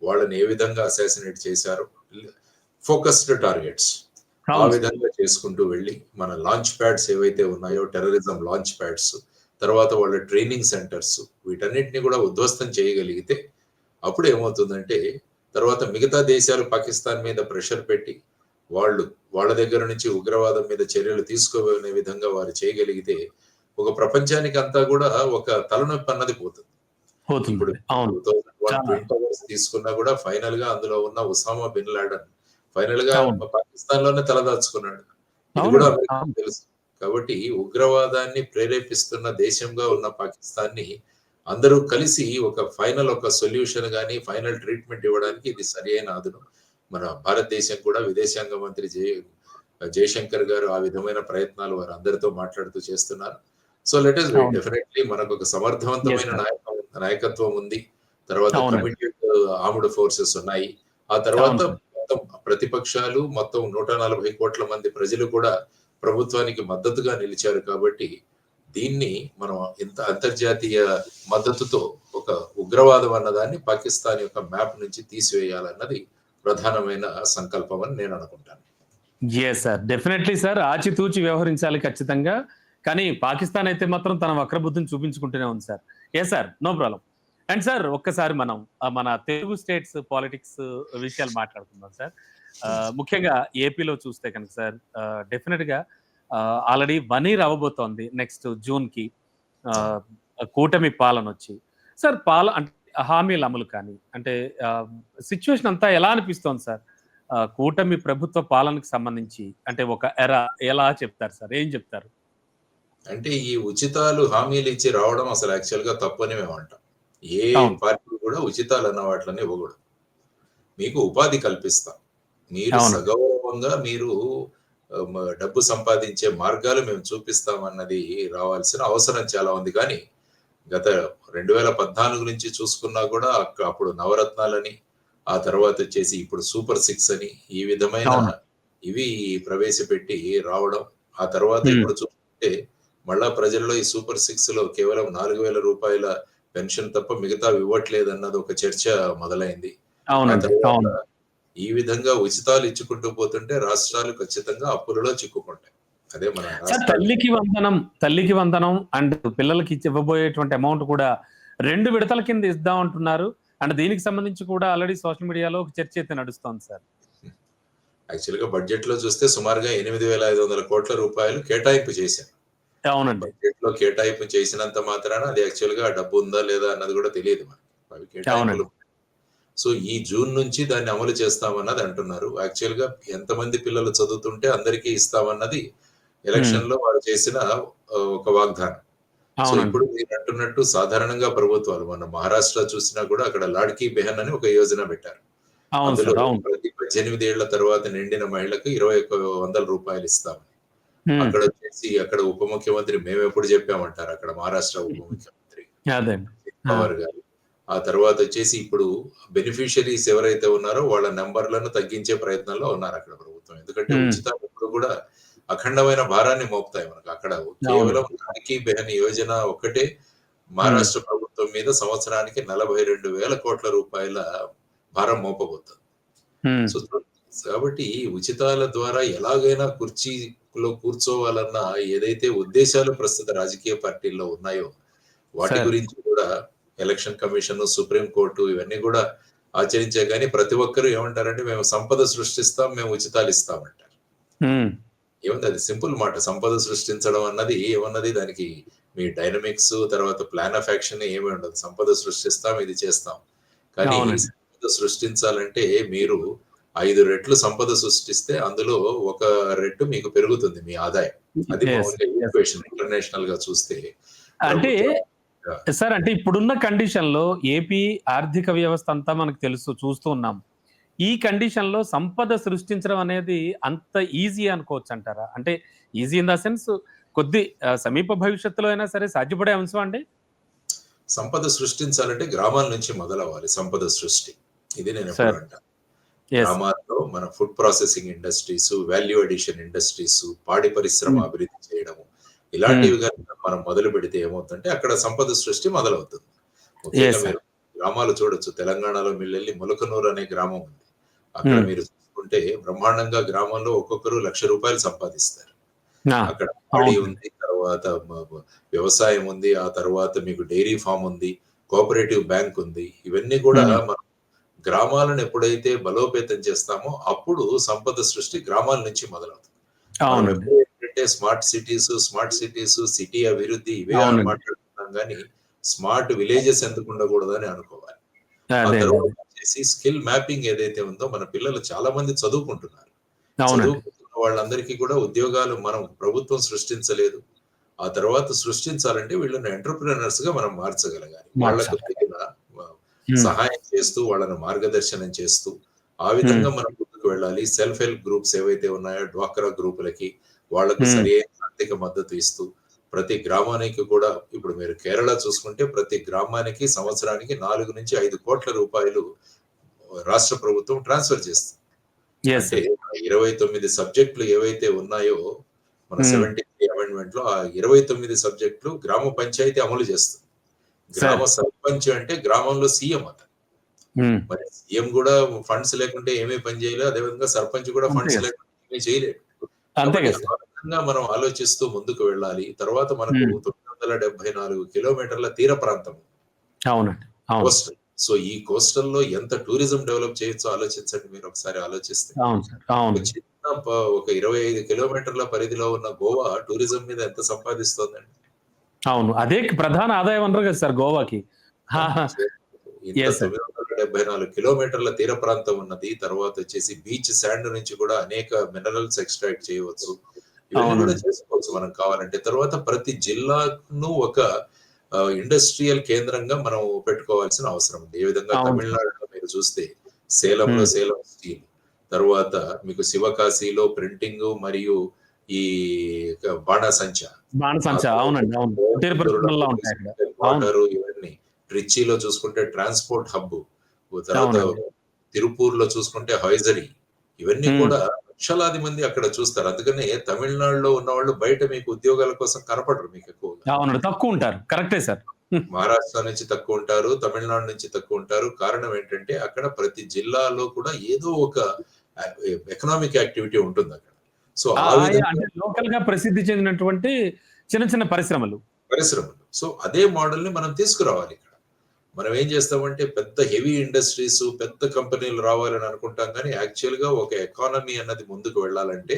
వాళ్ళని ఏ విధంగా అసాసినేట్ చేశారు, ఫోకస్డ్ టార్గెట్స్ ఆ విధంగా చేసుకుంటూ వెళ్ళి మన లాంచ్ ప్యాడ్స్ ఏవైతే ఉన్నాయో, టెర్రరిజం లాంచ్ ప్యాడ్స్, తర్వాత వాళ్ళ ట్రైనింగ్ సెంటర్స్, వీటన్నిటిని కూడా ఉద్ధ్వస్తం చేయగలిగితే అప్పుడు ఏమవుతుందంటే తర్వాత మిగతా దేశాలు పాకిస్తాన్ మీద ప్రెషర్ పెట్టి వాళ్ళ దగ్గర నుంచి ఉగ్రవాదం మీద చర్యలు తీసుకోవాలనే విధంగా వారు చేయగలిగితే ఒక ప్రపంచానికి అంతా కూడా ఒక తలనొప్పి అన్నది పోతుంది. ఇప్పుడు 2001 ట్విన్ టవర్స్ తీసుకున్నా కూడా ఫైనల్ గా అందులో ఉన్న ఉసామా బిన్ లాడెన్ ఫైనల్ గా పాకిస్తాన్ లోనే తలదాచుకున్నాడు. ఇది కూడా అమెరికాకు తెలుసు. కాబట్టి ఉగ్రవాదాన్ని ప్రేరేపిస్తున్న దేశంగా ఉన్న పాకిస్తాన్ ని అందరూ కలిసి ఒక సొల్యూషన్ గానీ ఫైనల్ ట్రీట్మెంట్ ఇవ్వడానికి ఇది సరి అయిన అదును. మన భారతదేశం కూడా విదేశాంగ మంత్రి జయశంకర్ గారు ఆ విధమైన ప్రయత్నాలు వారు అందరితో మాట్లాడుతూ చేస్తున్నారు. So let us wait. Definitely మనకు ఒక సమర్థవంతమైన నాయకత్వం ఉంది. తర్వాత కమిటెడ్ ఆర్మ్డ్ ఫోర్సెస్ ఉన్నాయి. ఆ తర్వాత మొత్తం ప్రతిపక్షాలు మొత్తం 140 కోట్ల మంది ప్రజలు కూడా ప్రభుత్వానికి మద్దతుగా నిలిచారు. కాబట్టి దీన్ని మనం ఇంత అంతర్జాతీయ మద్దతుతో ఒక ఉగ్రవాదం అన్నదాన్ని పాకిస్తాన్ యొక్క మ్యాప్ నుంచి తీసివేయాలన్నది ప్రధానమైన సంకల్పం అని నేను అనుకుంటాను. సార్, డెఫినెట్లీ సార్, ఆచితూచి వ్యవహరించాలి ఖచ్చితంగా. కానీ పాకిస్తాన్ అయితే మాత్రం తన వక్రబుద్ధిని చూపించుకుంటూనే ఉంది sir. Sir, no problem. And sir, ఒక్కసారి మనం మన తెలుగు స్టేట్స్ పాలిటిక్స్ విషయాలు మాట్లాడుకుందాం సార్. ముఖ్యంగా ఏపీలో చూస్తే కనుక సార్, డెఫినెట్ గా ఆల్రెడీ 1 year అవ్వబోతోంది నెక్స్ట్ జూన్ కి కూటమి పాలన వచ్చి. సార్, అంటే హామీల అమలు కానీ అంటే సిచ్యువేషన్ అంతా ఎలా అనిపిస్తోంది సార్? కూటమి ప్రభుత్వ పాలనకు సంబంధించి అంటే ఒక ఎలా చెప్తారు సార్? ఏం చెప్తారు? అంటే ఈ ఉచితాలు హామీలు ఇచ్చి రావడం అసలు యాక్చువల్ గా తప్పని మేము అంటాం. ఏ పార్టీ కూడా ఉచితాలు అన్న వాటిని ఇవ్వకూడదు. మీకు ఉపాధి కల్పిస్తాం, మీరు సగౌరవంగా మీరు డబ్బు సంపాదించే మార్గాలు మేము చూపిస్తామన్నది రావాల్సిన అవసరం చాలా ఉంది. కానీ గత 2014 నుంచి చూసుకున్నా కూడా అప్పుడు నవరత్నాలని, ఆ తర్వాత వచ్చేసి ఇప్పుడు సూపర్ 6 అని ఈ విధమైన ఇవి ప్రవేశపెట్టి రావడం, ఆ తర్వాత ఇప్పుడు చూస్తే మళ్ళా ప్రజల్లో ఈ సూపర్ 6 లో కేవలం 4,000 రూపాయల పెన్షన్ తప్ప మిగతా ఇవ్వట్లేదు అన్నది ఒక చర్చ మొదలైంది. ఈ విధంగా ఉచితాలు ఇచ్చుకుంటూ పోతుంటే రాష్ట్రాలు ఖచ్చితంగా అప్పులలో చిక్కుకుంటాయి. అదే మన తల్లికి వందనం అండ్ పిల్లలకి ఇవ్వబోయేటువంటి అమౌంట్ కూడా 2 విడతల కింద ఇద్దాం అంటున్నారు. అండ్ దీనికి సంబంధించి కూడా ఆల్రెడీ సోషల్ మీడియాలో ఒక చర్చ అయితే నడుస్తోంది సార్. యాక్చువల్ గా బడ్జెట్ లో చూస్తే సుమారుగా 8,500 కోట్ల రూపాయలు కేటాయింపు చేశారు. అవునండి. బడ్జెట్ లో కేటాయింపు చేసినంత మాత్రాన అది యాక్చువల్ గా డబ్బు ఉందా లేదా అన్నది కూడా తెలియదు మనకి. కేటాయింపులు. సో ఈ జూన్ నుంచి దాన్ని అమలు చేస్తామన్నది అంటున్నారు. యాక్చువల్ గా ఎంతమంది పిల్లలు చదువుతుంటే అందరికీ ఇస్తామన్నది ఎలక్షన్ లో వారు చేసిన ఒక వాగ్దానం. సో ఇప్పుడు మీరు అంటున్నట్టు సాధారణంగా ప్రభుత్వాలు మన మహారాష్ట్ర చూసినా కూడా అక్కడ లాడ్కీ బెహన్ అని ఒక యోజన పెట్టారు. అందులో ప్రతి 18 ఏళ్ల తర్వాత నిండిన మహిళకు 2,100 రూపాయలు ఇస్తామని. అక్కడ వచ్చేసి అక్కడ ఉప ముఖ్యమంత్రి మేము ఎప్పుడు చెప్పామంటారు అక్కడ మహారాష్ట్ర ఉప ముఖ్యమంత్రి పవార్ గారు. ఆ తర్వాత వచ్చేసి ఇప్పుడు బెనిఫిషియరీస్ ఎవరైతే ఉన్నారో వాళ్ళ నెంబర్లను తగ్గించే ప్రయత్నంలో ఉన్నారు అక్కడ ప్రభుత్వం. ఎందుకంటే ఉచితాలు ఎప్పుడు కూడా అఖండమైన భారాన్ని మోపుతాయి మనకు. అక్కడ కేవలం లాడ్కీ బెహన్ యోజన ఒక్కటే మహారాష్ట్ర ప్రభుత్వం మీద సంవత్సరానికి 42,000 కోట్ల రూపాయల భారం మోపబోతుంది. సో కాబట్టి ఉచితాల ద్వారా ఎలాగైనా కుర్చీలో కూర్చోవాలన్న ఏదైతే ఉద్దేశాలు ప్రస్తుత రాజకీయ పార్టీల్లో ఉన్నాయో వాటి గురించి కూడా ఎలక్షన్ కమిషన్, సుప్రీం కోర్టు ఇవన్నీ కూడా ఆచరించే. కానీ ప్రతి ఒక్కరు ఏమంటారంటే మేము సంపద సృష్టిస్తాం, మేము ఉచితాలు ఇస్తామంటారు. ఏముంది, అది సింపుల్ మాట. సంపద సృష్టించడం అన్నది ఏమన్నది దానికి మీ డైనమిక్స్ తర్వాత ప్లాన్ ఆఫ్ యాక్షన్ ఏమి ఉండదు. సంపద సృష్టిస్తాం, ఇది చేస్తాం. కానీ సంపద సృష్టించాలంటే మీరు 5 రెట్లు సంపద సృష్టిస్తే అందులో 1 రెట్టు మీకు పెరుగుతుంది మీ ఆదాయం. అది ఈక్వేషన్ ఇంటర్నేషనల్ గా చూస్తే. అంటే సార్, అంటే ఇప్పుడున్న కండిషన్ లో ఏపీ ఆర్థిక వ్యవస్థ అంతా మనకు తెలుసు, చూస్తూ ఉన్నాం. ఈ కండిషన్ లో సంపద సృష్టించడం అనేది అంత ఈజీ అనుకోవచ్చు అంటారా? అంటే ఈజీ ఇన్ ద సెన్స్ కొద్ది సమీప భవిష్యత్తులో అయినా సరే సాధ్యపడే అంశం అండి? సంపద సృష్టించాలంటే గ్రామాల నుంచి మొదలవ్వాలి సంపద సృష్టి. ఇది నేను ఎప్పుడు అంటాను. ఎస్. గ్రామాల్లో మన food processing industries, value addition industries, పాడి పరిశ్రమ అభివృద్ధి చేయడము. ఇలాంటివి గనుక మనం మొదలుపెడితే ఏమవుతుందంటే అక్కడ సంపద సృష్టి మొదలవుతుంది. ముఖ్యంగా ఎస్ సార్. మీరు గ్రామాలు చూడొచ్చు. తెలంగాణలో మీరెళ్లి ములకనూరు అనే గ్రామం ఉంది. అక్కడ మీరు చూసుకుంటే బ్రహ్మాండంగా గ్రామంలో ఒక్కొక్కరు ₹1,00,000 సంపాదిస్తారు. అక్కడ పాడి అవును. ఉంది. తర్వాత వ్యవసాయం ఉంది. ఆ తర్వాత మీకు డైరీ ఫార్మ్ ఉంది. కోఆపరేటివ్ బ్యాంక్ ఉంది. ఇవన్నీ కూడా మనం గ్రామాలను ఎప్పుడైతే బలోపేతం చేస్తామో అప్పుడు సంపద సృష్టి గ్రామాల నుంచి మొదలవుతుంది. మనం అవునండి. ఎప్పుడు ఏంటంటే స్మార్ట్ సిటీస్, సిటీ అభివృద్ధి ఇవే అవునండి. మాట్లాడుతున్నాం గానీ స్మార్ట్ విలేజెస్ ఎందుకు ఉండకూడదని అనుకోవాలి. ఆ అదే. తర్వాత వచ్చేసి స్కిల్ మ్యాపింగ్ ఏదైతే ఉందో మన పిల్లలు చాలా మంది చదువుకుంటున్నారు. అవునండి. చదువుకుంటున్న వాళ్ళందరికీ కూడా ఉద్యోగాలు మనం ప్రభుత్వం సృష్టించలేదు. ఆ తర్వాత సృష్టించాలంటే వీళ్ళని ఎంటర్‌ప్రెన్యూర్స్‌గా మనం మార్చగలగాలి. వాళ్ళకు మార్చాలి. తగిన సహాయం చేస్తూ, వాళ్ళను మార్గదర్శనం చేస్తూ, ఆ హ్మ్. విధంగా మనం ముందుకు వెళ్ళాలి. సెల్ఫ్ హెల్ప్ గ్రూప్స్ ఏవైతే ఉన్నాయో డ్వాక్రా గ్రూపులకి వాళ్ళకు సరియైన ఆర్థిక మద్దతు ఇస్తూ, ప్రతి గ్రామానికి కూడా ఇప్పుడు మీరు కేరళ చూసుకుంటే ప్రతి గ్రామానికి సంవత్సరానికి 4-5 కోట్ల రూపాయలు రాష్ట్ర ప్రభుత్వం ట్రాన్స్‌ఫర్ చేస్తుంది. ఎస్ అంటే సార్. 29 సబ్జెక్టులు ఏవైతే ఉన్నాయో మన 73 అమెండ్మెంట్‌లో ఆ 29 సబ్జెక్టులు గ్రామ పంచాయతీ అమలు చేస్తుంది. గ్రామ సార్. సర్పంచ్ అంటే గ్రామంలో సీఎం అతను. హ్మ్. మరి సీఎం గూడా ఫండ్స్ లేకుంటే ఏమీ పని చేయలేడు. అదేవిధంగా సర్పంచ్ కూడా అంతే ఫండ్స్ కదా! లేకుండా ఏమీ చేయలేడు. అంతే కాబట్టి కదా ఆ సార్. విధంగా మనం ఆలోచిస్తూ ముందుకు వెళ్ళాలి. తర్వాత మనకు 974 కిలోమీటర్ల తీర ప్రాంతం అవునండి. అవును. కోస్టల్. సో, ఈ కోస్టల్‌లో ఎంత టూరిజం డెవలప్ చేయొచ్చో ఆలోచించండి మీరొకసారి ఆలోచిస్తే. అవును సార్. ఒక అవును. చిన్న ఒక 25 కిలోమీటర్ల పరిధిలో ఉన్న గోవా టూరిజం మీద ఎంత సంపాదిస్తోందండి? అవును. అదే ప్రధాన ఆదాయ వనరు కదా సార్ గోవాకి. ఆ! సో, ఇంత ఎస్ సార్. 974 కిలోమీటర్ల తీర ప్రాంతం ఉన్నది. తర్వాతొచ్చేసి బీచ్ సాండ్ నుంచి కూడా అనేక మినరల్స్ ఎక్స్‌ట్రాక్ట్ చేయవచ్చు. ఇవన్నీ కూడా అవునండి. చేసుకోవచ్చు మనం కావాలంటే. తర్వాత ప్రతి జిల్లాను ఒక ఇండస్ట్రియల్ కేంద్రంగా మనం పెట్టుకోవాల్సిన అవసరం ఉంది. ఏ విధంగా అవును సార్. తమిళనాడులో మీరు చూస్తే సేలంలో సేలం స్టీల్, తరువాత మీకు శివకాశిలో ప్రింటింగు మరియు ఈ బాణాసంచా. ఆ బాణసంచా. తర్వాత అవునండి. అవును. కుటీర కోయంబత్తూరులో పరిశ్రమల్లా మీరు ఉంటాయి అక్కడ. చూసుకుంటే అవును. వాటరు ఇవన్నీ. ట్రిచీలో చూసుకుంటే ట్రాన్స్‌పోర్ట్ హబ్బు. తర్వాత అవునండి. తిరుపూర్‌లో చూసుకుంటే హొయసరీ. ఇవన్నీ హ్మ్. కూడా లక్షలాది మంది అక్కడ చూస్తారు. అందుకనే తమిళనాడులో ఉన్నవాళ్ళు బయట మీకు ఉద్యోగాల కోసం కనపడరు మీకెక్కువగా. అవునండి. తక్కువుంటారు. కరెక్టే సార్. మహారాష్ట్ర నుంచి తక్కువుంటారు. తమిళనాడు నుంచి తక్కువుంటారు. కారణం ఏంటంటే అక్కడ ప్రతి జిల్లాలో కూడా ఏదో ఒక ఎకనామిక్ యాక్టివిటీ ఉంటుందక్కడ. సో, ఆ ఆయా విధంగా అంటే లోకల్‌గా ప్రసిద్ధి చెందినటువంటి చిన్న చిన్న పరిశ్రమలు. పరిశ్రమలు. సో, అదే మోడల్‌ని మనం తీసుకురావాలిక్కడ. మనం ఏం చేస్తామంటే పెద్ద హెవీ ఇండస్ట్రీస్, పెద్ద కంపెనీలు రావాలని అనుకుంటాం గానీ, యాక్చువల్‌గా ఒక ఎకానమీ అన్నది ముందుకు వెళ్ళాలంటే,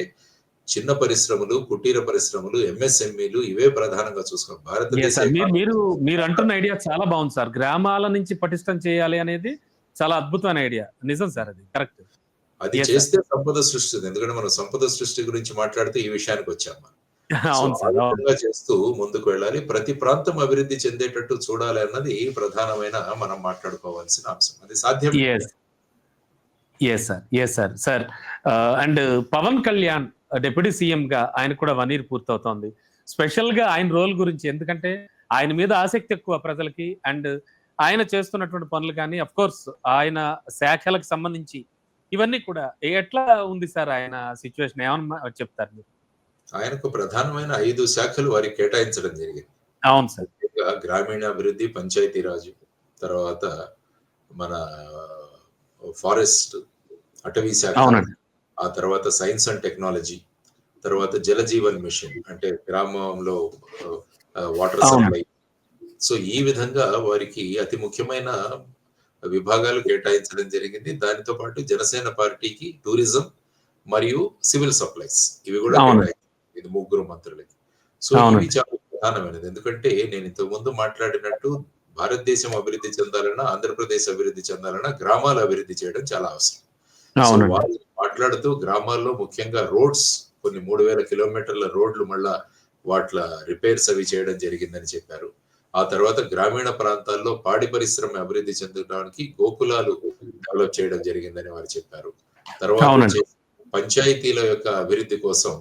చిన్న పరిశ్రమలు, కుటీర పరిశ్రమలు, ఎంఎస్ఎంఈలు ఇవే ప్రధానంగా చూసుకోవాలి. భారతదేశ యెస్ సార్. మీరు ఎకానమీ మీరు మీరంటున్న ఐడియా చాలా బావుంది సార్. గ్రామాల నుంచి పటిష్టం చేయాలి అనేది చాలా అద్భుతమైన ఐడియా. నిజం సార్ అది. కరెక్ట్. అది యెస్ సార్. చేస్తే సంపద సృష్టిస్తుంది. ఎందుకంటే మనం సంపద సృష్టి గురించి మాట్లాడితే ఈ విషయానికొచ్చాం మనం. సో, అవును ఆ సార్. అవును. విధంగా చేస్తూ ముందుకు వెళ్ళాలి. ప్రతి ప్రాంతం అభివృద్ధి చెందేటట్టు చూడాలి అన్నది ప్రధానమైన మనం మాట్లాడుకోవాల్సిన అంశం. అది సాధ్యమే. Yes. Yes sir. Yes sir. Sir and Pawan Kalyan deputy సీఎంగా ఆయనకు కూడా 1 ఇయర్ పూర్తవుతోంది. స్పెషల్‌గా ఆయన రోల్ గురించి ఎందుకంటే ఆయన మీద ఆసక్తి ఎక్కువ ప్రజలకి. అండ్ ఆయన చేస్తున్నటువంటి పనులు గాని, ఆఫ్‌కోర్స్ ఆయన శాఖలకు సంబంధించి ఇవన్నీ కూడా ఎట్లా ఉంది సార్ ఆయన సిట్యుయేషన్ ఏమన్నా చెప్తారా మీరు? ఆయనకు ప్రధానమైన 5 శాఖలు వారికి కేటాయించడం జరిగింది. అవును సార్. ముఖ్యంగా గ్రామీణాభివృద్ధి, పంచాయతీరాజ్, తర్వాత మన ఫారెస్ట్, అటవీ శాఖ, అవునండి. ఆ తర్వాత సైన్స్ అండ్ టెక్నాలజీ, తర్వాత జలజీవన్ మిషన్ అంటే గ్రామంలో వాటర్ అవునండి. సప్లై. సో, ఈ విధంగా వారికి అతి ముఖ్యమైన విభాగాలు కేటాయించడం జరిగింది. దానితో పాటు జనసేన పార్టీకి టూరిజం మరియు సివిల్ సప్లైస్ ఇవి కూడా అవునండి. కేటాయించారు. ఇది ముగ్గురు మంత్రులకి. సో, ఇవి అవునండి. చాలా ప్రధానమైనది. ఎందుకంటే నేను ఇంతకు ముందు మాట్లాడినట్టు భారతదేశం అభివృద్ధి చెందాలన్నా, ఆంధ్రప్రదేశ్ అభివృద్ధి చెందాలన్నా గ్రామాలు అభివృద్ధి చేయడం చాలా అవసరం. సో, అవునండి. వాళ్ళు మాట్లాడుతూ గ్రామాల్లో ముఖ్యంగా రోడ్స్ కొన్ని 3000 కిలోమీటర్ల రోడ్లు మళ్ళా వాట్ల రిపేర్స్ అవి చేయడం జరిగిందని చెప్పారు. ఆ తర్వాత గ్రామీణ ప్రాంతాల్లో పాడి పరిశ్రమ అభివృద్ధి చెందడానికి గోకులాలు డెవలప్ చేయడం జరిగిందని వారు చెప్పారు. తర్వాత అవునండి. వచ్చేసి పంచాయతీల యొక్క అభివృద్ధి కోసం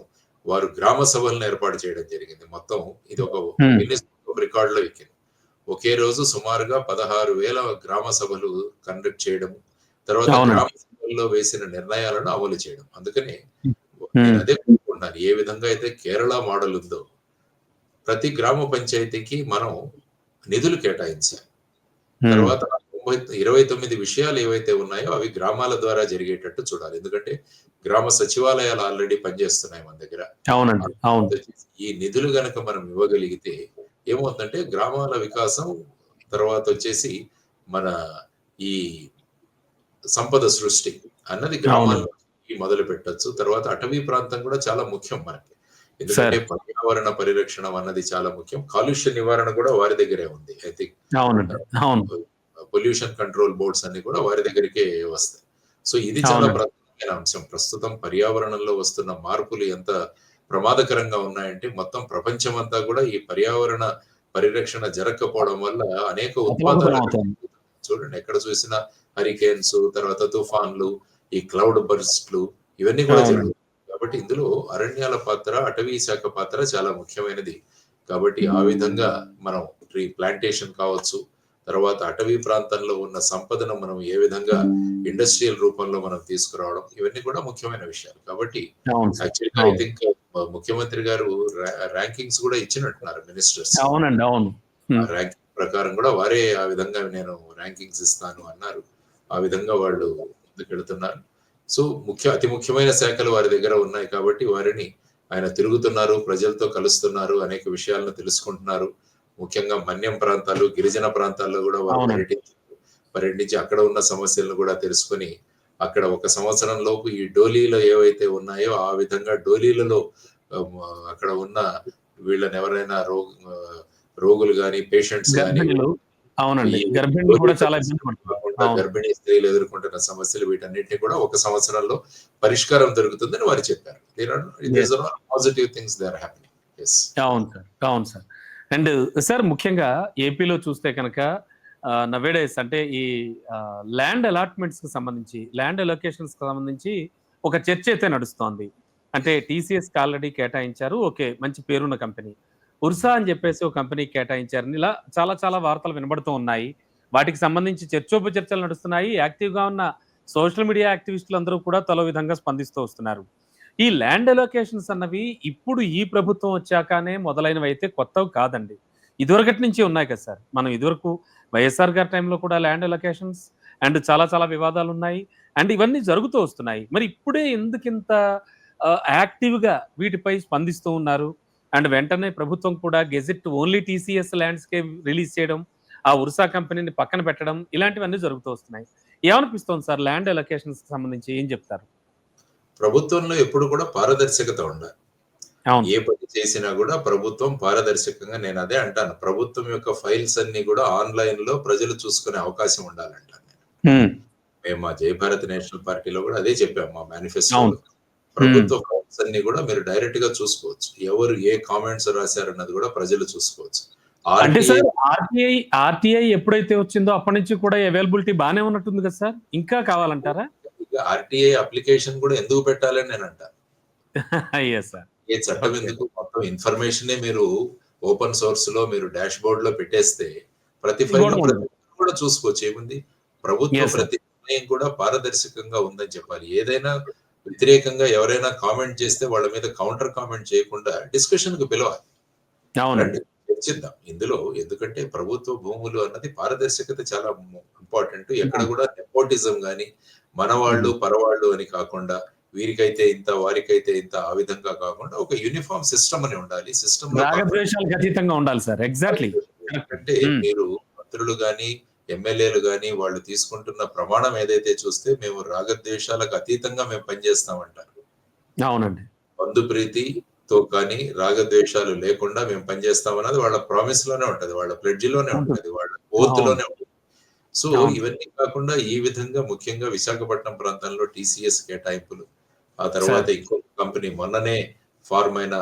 వారు గ్రామ సభలను ఏర్పాటు చేయడం జరిగింది. మొత్తం ఇది ఒక హ్మ్. గిన్నిస్ బుక్ ఆఫ్ రికార్డ్‌లో ఎక్కింది. ఒకే రోజు సుమారుగా 16,000 గ్రామ సభలు కండక్ట్ చేయడం. తర్వాత గ్రామ అవునండి. సభ లెవెల్‌లో వేసిన నిర్ణయాలను అమలు చేయడం. అందుకని నేను హ్మ్. అదే కోరుకుంటున్నాను. ఏ విధంగా అయితే కేరళ మోడల్ ఉందో, ప్రతి గ్రామ పంచాయతీకి మనం నిధులు కేటాయించాలి. హ్మ్. తర్వాత 29 విషయాలు ఏవైతే ఉన్నాయో అవి గ్రామాల ద్వారా జరిగేటట్టు చూడాలి. ఎందుకంటే గ్రామ సచివాలయాలు ఆల్రెడీ పనిచేస్తున్నాయి మన దగ్గర. అవునండి. అవును. ఈ నిధులు గనక మనం ఇవ్వగలిగితే ఏమవుతుందంటే గ్రామాల వికాసం, తర్వాతొచ్చేసి మన ఈ సంపద సృష్టి అన్నది గ్రామాల అవునండి. నుంచి మొదలుపెట్టొచ్చు. తర్వాత అటవీ ప్రాంతం కూడా చాలా ముఖ్యం మనకి. ఎందుకంటే సార్. పర్యావరణ పరిరక్షణ అన్నది చాలా ముఖ్యం. కాలుష్య నివారణ కూడా వారి దగ్గరే ఉంది. ఐ థింక్ అవునండి. అవును. పొల్యూషన్ కంట్రోల్ బోర్డ్స్ అన్ని కూడా వారి దగ్గరికే వస్తాయి. సో ఇది చాలా అవునండి. ప్రధానమైన అంశం. ప్రస్తుతం పర్యావరణంలో వస్తున్న మార్పులు ఎంత ప్రమాదకరంగా ఉన్నాయంటే మొత్తం ప్రపంచమంతా కూడా ఈ పర్యావరణ పరిరక్షణ జరగకపోవడం వల్ల అనేక ఉత్పాతాలు అతలాకుతలమవుతోంది. చూడండి ఎక్కడ చూసినా హరికేన్స్, తర్వాత తుఫాన్లు, ఈ క్లౌడ్ బర్స్ట్‌లు ఇవన్నీ కూడా అవునండి. జరుగుతాయి. కాబట్టి ఇందులో అరణ్యాల పాత్ర, అటవీ శాఖ పాత్ర చాలా ముఖ్యమైనది. కాబట్టి ఆ విధంగా మనం ట్రీ ప్లాంటేషన్ కావచ్చు, తర్వాత అటవీ ప్రాంతంలో ఉన్న సంపదను మనం ఏ విధంగా ఇండస్ట్రియల్ రూపంలో మనం తీసుకురావడం, ఇవన్నీ కూడా ముఖ్యమైన విషయాలు. కాబట్టి అవును సార్. యాక్చువల్‌గా ఐ అవును. థింక్ ముఖ్యమంత్రి గారు ర్యాంకింగ్స్ కూడా ఇచ్చినట్టున్నారు మినిస్టర్స్. అవునండి. అవును. ఆ హ్మ్. ర్యాంకింగ్ ప్రకారం కూడా వారే ఆ విధంగా నేను ర్యాంకింగ్స్ ఇస్తాను అన్నారు. ఆ విధంగా వాళ్ళు ముందుకెళ్తున్నారు. సో, అతి ముఖ్యమైన శాఖలు వారి దగ్గర ఉన్నాయి కాబట్టి వారిని ఆయన తిరుగుతున్నారు, ప్రజలతో కలుస్తున్నారు, అనేక విషయాలను తెలుసుకుంటున్నారు. ముఖ్యంగా మన్యం ప్రాంతాలు, గిరిజన ప్రాంతాల్లో గూడా వారు అవునండి. పర్యటించి అక్కడ ఉన్న సమస్యలను గూడా తెలుసుకొని, అక్కడ ఒక సంవత్సరం లోపు ఈ డోలీలు ఏవైతే ఉన్నాయో, ఆ విధంగా డోలీలలో ఆహ్, అక్కడ ఉన్న వీళ్ళనెవరైనా రోగులు గాని, పేషెంట్స్ గాని గర్భిణులు అవునండి. ఈ గర్భిణులు కూడా డోలీల చాలా ఇబ్బంది కష్టాలు పడుతున్నారు. కాకుండా అవును. గర్భిణీ స్త్రీలు ఎదుర్కొంటున్న సమస్యలు వీటన్నిటిని కూడా ఒక సంవత్సరంలో పరిష్కారం దొరుకుతుందని వారు చెప్పారు. Yes. These are all positive things they are happening. Yes. అవును సార్. అవును సార్. అండ్ సార్ ముఖ్యంగా ఏపీలో చూస్తే కనుక నౌ-ఏ-డేస్ అంటే ఈ ల్యాండ్ అలాట్‌మెంట్స్‌కి సంబంధించి, ల్యాండ్ అలొకేషన్స్‌కి సంబంధించి ఒక చర్చ అయితే నడుస్తోంది. అంటే టీసీఎస్‌కి ఆల్రెడీ కేటాయించారు. ఓకే. మంచి పేరున్న కంపెనీ. ఉర్సా అని చెప్పేసి ఒక కంపెనీకి కేటాయించారని ఇలా చాలా చాలా వార్తలు వినబడుతూ ఉన్నాయి. వాటికి సంబంధించి చర్చోపచర్చలు నడుస్తున్నాయి. యాక్టివ్‌గా ఉన్న సోషల్ మీడియా యాక్టివిస్టులందరూ కూడా తలో విధంగా స్పందిస్తూ వస్తున్నారు. ఈ ల్యాండ్ అలొకేషన్స్ అన్నవి ఇప్పుడు ఈ ప్రభుత్వం వచ్చాకనే మొదలైనవైతే కొత్తవి కాదండి. ఇదివరకటి నుంచి ఉన్నాయి కదా సార్. మనం ఇదివరకు వైఎస్ఆర్ గారి టైంలో కూడా ల్యాండ్ అలొకేషన్స్ అండ్ చాలా చాలా వివాదాలున్నాయి. అండ్ ఇవన్నీ జరుగుతూ వస్తున్నాయి. మరి ఇప్పుడే ఎందుకింత యాక్టివ్‌గా వీటిపై స్పందిస్తూ ఉన్నారు? అండ్ వెంటనే ప్రభుత్వం కూడా గెజెట్ ఓన్లీ టీసీఎస్ ల్యాండ్స్‌కే రిలీజ్ చేయడం, ఆ ఉర్సా కంపెనీని పక్కన పెట్టడం ఇలాంటివన్నీ జరుగుతూ వస్తున్నాయి. ఏమనిపిస్తోంది సార్ ల్యాండ్ అలొకేషన్స్‌కి సంబంధించి ఏం చెప్తారు? ప్రభుత్వంలో ఎప్పుడు కూడా పారదర్శకత ఉండాలి. అవును ఏ సార్. పని చేసినా గూడా ప్రభుత్వం పారదర్శకంగా నేనదే అంటాను. ప్రభుత్వం యొక్క ఫైల్స్ అన్నీ గూడా ఆన్‌లైన్‌లో ప్రజలు చూసుకునే అవకాశం ఉండాలంటాను నేను. హ్మ్. మేము మా జయభారత్ నేషనల్ పార్టీలో గూడా అదే చెప్పాం మా అవును. మేనిఫెస్టోలో. హ్మ్. ప్రభుత్వ ఫైల్స్ అన్నీ గూడా మీరు డైరెక్ట్‌గా చూసుకోవచ్చు. ఎవరు ఏ కామెంట్స్ రాసారన్నది గూడా ప్రజలు చూసుకోవచ్చు. అంటే ఆర్‌టీఐ సార్ ఆర్‌టీఐ ఎప్పుడైతే వచ్చిందో అప్పటినుంచి కూడా అవైలబిలిటీ బానే ఉన్నట్టుంది కదా సార్? ఇంకా కావాలంటారా? ఆర్‌టీఐ అప్లికేషన్ గూడా ఎందుకు పెట్టాలని నేనంటాను. Yes sir. ఏ చట్టం ఓకే. ఎందుకు? మొత్తం ఇన్ఫర్మేషనే మీరు ఓపెన్ సోర్స్‌లో మీరు డాష్‌బోర్డ్‌లో పెట్టేస్తే ప్రతి ఇది ఫైల్‌ను గూడా ప్రతి ఉండదు. ఒక్కరు కూడా చూసుకోవచ్చు. ఏముంది? ప్రభుత్వ యెస్ సార్. ప్రతి నిర్ణయం కూడా పారదర్శకంగా ఉందని చెప్పాలి. ఏదైనా వ్యతిరేకంగా ఎవరైనా కామెంట్ చేస్తే వాళ్ళ మీద కౌంటర్ కామెంట్ చేయకుండా డిస్కషన్‌కి పిలవాలి. రండి అవునండి. చర్చిద్దాం. ఇందులో ఎందుకంటే ప్రభుత్వ భూములు అన్నది పారదర్శకత చాలా ఇంపార్టెంట్. ఎక్కడ అవును. కూడా నెపోటిజం గాని, మనవాళ్ళు, హ్మ్. పరవాళ్ళు అని కాకుండా వీరికైతే ఇంత, వారికైతే ఇంత ఆ విధంగా కాకుండా ఒక యూనిఫార్మ్ సిస్టమ్ అని ఉండాలి. సిస్టమ్‌లో కాకుండా రాగద్వేషాలకు అతీతంగా ఉండాలి సార్. ఎగ్జాక్ట్‌లీ. కరెక్ట్. అంటే హ్మ్. మీరు మంత్రులు గాని, ఎమ్మెల్యేలు గాని వాళ్ళు తీసుకుంటున్న ప్రమాణం ఏదైతే చూస్తే మేము రాగద్వేషాలకు అతీతంగా మేము పనిచేస్తామంటారు. అవునండి. బంధు ప్రీతితో కానీ, రాగద్వేషాలు లేకుండా మేము పనిచేస్తామన్నది వాళ్ళ ప్రామిస్‌లోనే ఉంటది. వాళ్ళ ప్లెడ్జ్‌లోనే ఉంటుంది. ఉంటది. వాళ్ళ అవును. ఓత్‌లోనే ఉంటది. సో, అవును. ఇవన్నీ కాకుండా ఈ విధంగా ముఖ్యంగా విశాఖపట్నం ప్రాంతంలో టీసీఎస్ కేటాయింపులు, ఆ తర్వాత సార్. ఇంకొక కంపెనీ మొన్ననే ఫార్మ్ అయిన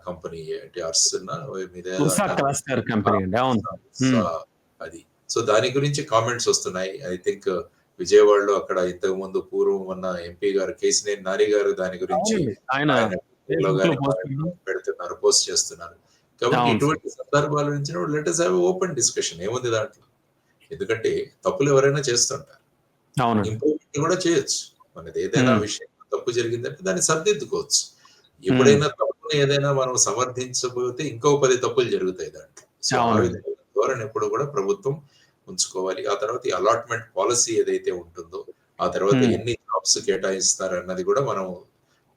కంపెనీ ఏంటి అర్సనా మీదేదో ఉషా అంటారు. క్లస్టర్ ఆ! కంపెనీ అండి. అవును సార్. సా హ్మ్. అది. సో, దాని గురించి కామెంట్స్ వస్తున్నాయి. ఐ థింక్ విజయవాడలో అక్కడ ఇంతకుముందు పూర్వం ఉన్న ఎంపీ గారు కేశినేని నాని గారు దాని గురించి అవునండి. ఆయన ఆయన ట్విట్టర్‌లో ఫేస్‌బుక్‌లో గాని పోస్ట్ చేయడం. పెడుతున్నారు, పోస్ట్ చేస్తున్నారు. కాబట్టి అవును సార్. ఇటువంటి సందర్భాలు వచ్చినప్పుడు let us have open discussion ఏముంది దాంట్లో? ఎందుకంటే తప్పులు ఎవరైనా చేస్తుంటారు. అవునండి. ఇంప్రూవ్‌మెంట్ కూడా చేయొచ్చు. మనది ఏదైనా విషయం తప్పు జరిగిందంటే దాన్ని సరిదిద్దుకోవచ్చు. ఎప్పుడైనా తప్పుని ఏదైనా మనం సమర్థించబోతే ఇంకో 10 తప్పులు జరుగుతాయి దాంట్లో. సో, ఆ విధమైన ధోరణి ఎప్పుడు కూడా ప్రభుత్వం ఉంచుకోవాలి. ఆ తర్వాత ఈ అలాట్‌మెంట్ పాలిసీ ఏదైతే ఉంటుందో, ఆ తర్వాత ఎన్ని జాబ్స్ కేటాయిస్తారన్నది కూడా మనం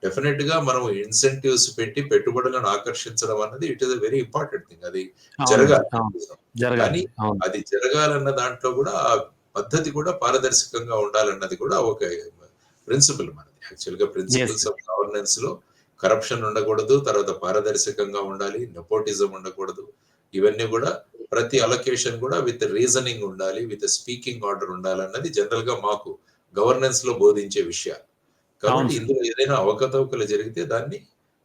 డెఫినిట్‌గా మనం ఇన్సెంటివ్స్ పెట్టి పెట్టుబడులను ఆకర్షించడం అన్నది it is a very important thing. అది జరగాలి. కానీ అది జరగాలన్న దాంట్లో కూడా ఆ పద్ధతి కూడా పారదర్శకంగా ఉండాలన్నది కూడా ఒక ప్రిన్సిపల్ మనది. యాక్చువల్‌గా ప్రిన్సిపల్స్ ఆఫ్ గవర్నెన్స్‌లో కరప్షన్ ఉండకూడదు. తర్వాత పారదర్శకంగా ఉండాలి. నెపోటిజం ఉండకూడదు. ఇవన్నీ కూడా ప్రతి అలొకేషన్ కూడా విత్ రీజనింగ్ ఉండాలి. విత్ స్పీకింగ్ ఆర్డర్ ఉండాలన్నది జనరల్‌గా మాకు గవర్నెన్స్‌లో బోధించే విషయాలు. కాబట్టి ఇందులో ఏదైనా అవకతవకలు జరిగితే దాన్ని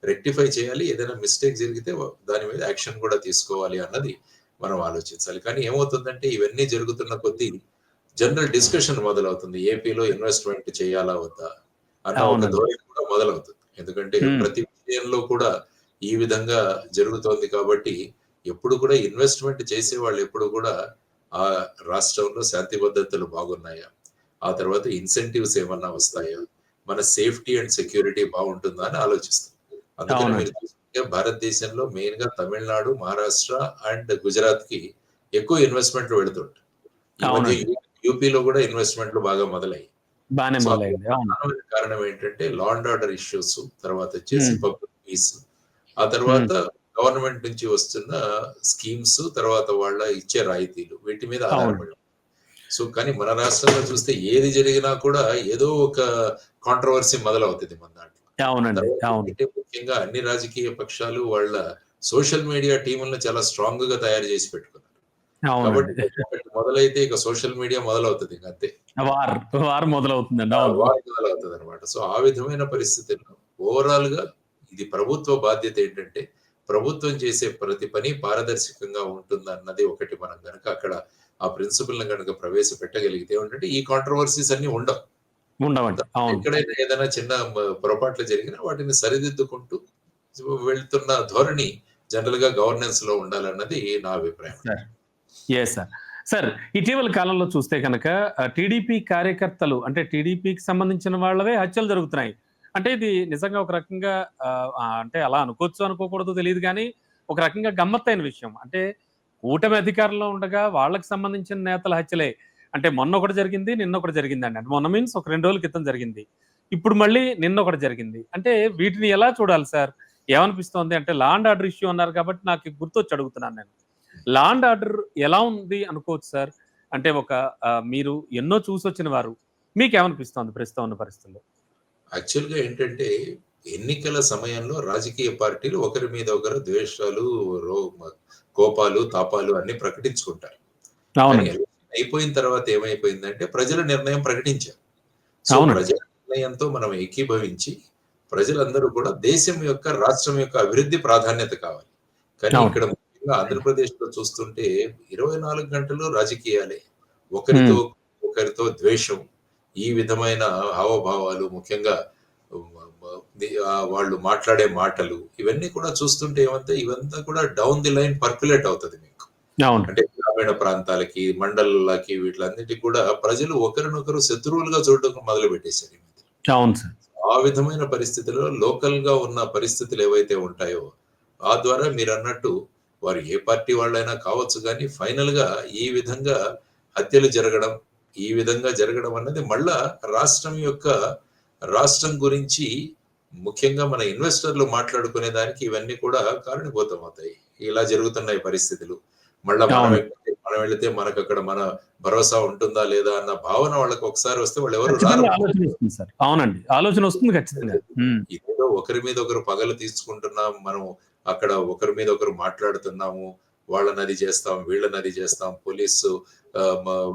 రెక్టిఫై చేయాలి. ఏదైనా మిస్టేక్ జరిగితే దాని మీద యాక్షన్ కూడా తీసుకోవాలి అన్నది మనం ఆలోచించాలి. కానీ ఏమవుతుందంటే ఇవన్నీ జరుగుతున్న కొద్దీ జనరల్ డిస్కషన్ మొదలవుతుంది. ఏపీలో ఇన్వెస్ట్‌మెంట్ చేయాలా వద్దా? అన్న ఒక ధోరణి కూడా మొదలవుతుంది. ఎందుకంటే ప్రతి విషయంలో కూడా ఈ విధంగా జరుగుతోంది కాబట్టి ఎప్పుడు కూడా ఇన్వెస్ట్‌మెంట్ చేసేవాళ్ళు ఎప్పుడు కూడా ఆ రాష్ట్రంలో శాంతి భద్రతలు బాగున్నాయా? ఆ తర్వాత ఇన్సెంటివ్స్ ఏమన్నా వస్తాయా? మన సేఫ్టీ అండ్ సెక్యూరిటీ బాగుంటుందా అని ఆలోచిస్తాం. అందుకని మీరు చూస్తుంటే భారతదేశంలో మెయిన్‌గా తమిళనాడు, మహారాష్ట్ర అండ్ గుజరాత్‌కి ఎక్కువ ఇన్వెస్ట్‌మెంట్లు వెళ్తుంటాయి. ఈ మధ్య యూపీలో కూడా ఇన్వెస్ట్‌మెంట్లు బాగా మొదలయ్యాయి. కారణం ఏంటంటే లా అండ్ ఆర్డర్ ఇష్యూస్, తర్వాత వచ్చేసి పబ్లిక్ పీస్, ఆ తర్వాత గవర్నమెంట్ నుంచి వస్తున్న స్కీమ్స్, తర్వాత వాళ్ళ ఇచ్చే రాయితీలు వీటి మీద ఆధారపడి. సో కానీ మన రాష్ట్రంలో చూస్తే ఏది జరిగినా కూడా ఏదో ఒక కాంట్రవర్సీ మొదలవుతుంది మన దాంట్లో. ముఖ్యంగా అన్ని రాజకీయ పక్షాలు వాళ్ళ సోషల్ మీడియా టీములను చాలా స్ట్రాంగ్ గా తయారు చేసి పెట్టుకున్నారు. కాబట్టి మొదలైతే ఇక సోషల్ మీడియా మొదలవుతుంది ఇంక అంతే. వార్ మొదలవుతుంది అనమాట. సో ఆ విధమైన పరిస్థితుల్లో ఓవరాల్ గా ఇది ప్రభుత్వ బాధ్యత ఏంటంటే ప్రభుత్వం చేసే ప్రతి పని పారదర్శకంగా ఉంటుందన్నది ఒకటి. మనం కనుక అక్కడ ఆ ప్రిన్సిపల్ ని కనుక ప్రవేశపెట్టగలిగితే ఏంటంటే ఈ కాంట్రవర్సీస్ అన్ని ఉండవు. ఎక్కడైనా ఏదైనా చిన్న పొరపాట్లు జరిగినా వాటిని సరిదిద్దుకుంటూ వెళ్తున్న ధోరణి జనరల్ గా గవర్నెన్స్ లో ఉండాలన్నది నా అభిప్రాయం. సార్, ఇటీవల కాలంలో చూస్తే కనుక టీడీపీ కార్యకర్తలు అంటే టీడీపీకి సంబంధించిన వాళ్ళవే హత్యలు జరుగుతున్నాయి. అంటే ఇది నిజంగా ఒక రకంగా అంటే అలా అనుకోవచ్చు అనుకోకూడదు తెలియదు కానీ ఒక రకంగా గమ్మత్తైన విషయం. అంటే కూటమి అధికారంలో ఉండగా వాళ్ళకి సంబంధించిన నేతల హత్యలే. అంటే మొన్న ఒకటి జరిగింది, నిన్న ఒకటి జరిగిందండి. అంటే మొన్న మీన్స్ ఒక 2 రోజుల క్రితం జరిగింది. ఇప్పుడు మళ్ళీ నిన్న ఒకటి జరిగింది. అంటే వీటిని ఎలా చూడాలి సార్? ఏమనిపిస్తోంది అంటే లా అండ్ ఆర్డర్ ఇష్యూ అన్నారు కాబట్టి నాకు గుర్తొచ్చి అడుగుతున్నాను నేను. లా అండ్ ఆర్డర్ ఎలా ఉంది అనుకోవచ్చు సార్? అంటే ఒక మీరు ఎన్నో చూసొచ్చిన వారు మీకేమనిపిస్తోంది ప్రస్తుతం ఉన్న పరిస్థితుల్లో? యాక్చువల్‌గా ఏంటంటే ఎన్నికల సమయంలో రాజకీయ పార్టీలు ఒకరి మీద ఒకరు ద్వేషాలు, కోపాలు, తాపాలు అన్ని ప్రకటించుకుంటారు. అయిపోయిన తర్వాత ఏమైపోయిందంటే ప్రజల నిర్ణయం ప్రకటించారు. సో ప్రజల నిర్ణయంతో మనం ఏకీభవించి ప్రజలందరూ కూడా దేశం యొక్క, రాష్ట్రం యొక్క అభివృద్ధి ప్రాధాన్యత కావాలి. కానీ ఇక్కడ ముఖ్యంగా ఆంధ్రప్రదేశ్ లో చూస్తుంటే 24 గంటలు రాజకీయాలే. ఒకరితో ద్వేషం, ఈ విధమైన హావభావాలు, ముఖ్యంగా వాళ్ళు మాట్లాడే మాటలు ఇవన్నీ కూడా చూస్తుంటే ఇవంతా కూడా డౌన్ ది లైన్ పర్క్యులేట్ అవుతుంది మీకు. అంటే గ్రామీణ ప్రాంతాలకి, మండలాలకి, వీటిలన్నిటికీ కూడా ప్రజలు ఒకరినొకరు శత్రువులుగా చూడడం మొదలు పెట్టేశారు. ఆ విధమైన పరిస్థితుల్లో లోకల్ గా ఉన్న పరిస్థితులు ఏవైతే ఉంటాయో ఆ ద్వారా మీరు అన్నట్టు వారు ఏ పార్టీ వాళ్ళైనా కావచ్చు, కానీ ఫైనల్ గా ఈ విధంగా హత్యలు జరగడం, ఈ విధంగా జరగడం అన్నది మళ్ళా రాష్ట్రం గురించి ముఖ్యంగా మన ఇన్వెస్టర్లు మాట్లాడుకునే దానికి ఇవన్నీ కూడా కారణీభూతం అవుతాయి. ఇలా జరుగుతున్నాయి పరిస్థితులు. మళ్ళా మనం వెళితే మనకు అక్కడ మన భరోసా ఉంటుందా లేదా అన్న భావన వాళ్ళకి ఒకసారి వస్తే వాళ్ళు ఎవరు రారు. ఆలోచన వస్తుంది ఖచ్చితంగా. ఇదేదో ఒకరి మీద ఒకరు పగలు తీసుకుంటున్నాం, మనం అక్కడ ఒకరి మీద ఒకరు మాట్లాడుతున్నాము, వాళ్ళని అది చేస్తాం, వీళ్ళని అది చేస్తాం, పోలీసు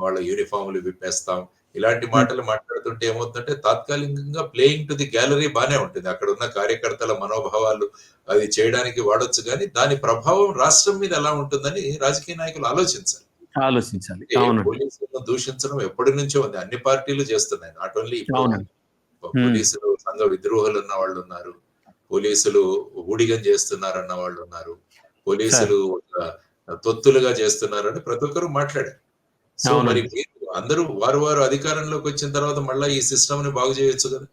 వాళ్ళ యూనిఫామ్లు విప్పేస్తాం, ఇలాంటి మాటలు మాట్లాడుతుంటే ఏమవుతుందంటే తాత్కాలికంగా ప్లేయింగ్ టు ది గ్యాలరీ బానే ఉంటుంది. అక్కడ ఉన్న కార్యకర్తల మనోభావాలు అది చేయడానికి వాడొచ్చు, కానీ దాని ప్రభావం రాష్ట్రం మీద ఎలా ఉంటుందని రాజకీయ నాయకులు ఆలోచించాలి. పోలీసులను దూషించడం ఎప్పటి నుంచో ఉంది, అన్ని పార్టీలు చేస్తున్నాయి. నాట్ ఓన్లీ పోలీసులు సంఘ విద్రోహులు ఉన్న వాళ్ళు ఉన్నారు, పోలీసులు ఊడిగం చేస్తున్నారు అన్న వాళ్ళు ఉన్నారు, పోలీసులు తొత్తులుగా చేస్తున్నారని ప్రతి ఒక్కరు మాట్లాడారు. సో మరి అందరూ వారు అధికారంలోకి వచ్చిన తర్వాత మళ్ళా ఈ సిస్టమ్ ని బాగు చేయొచ్చు కదా.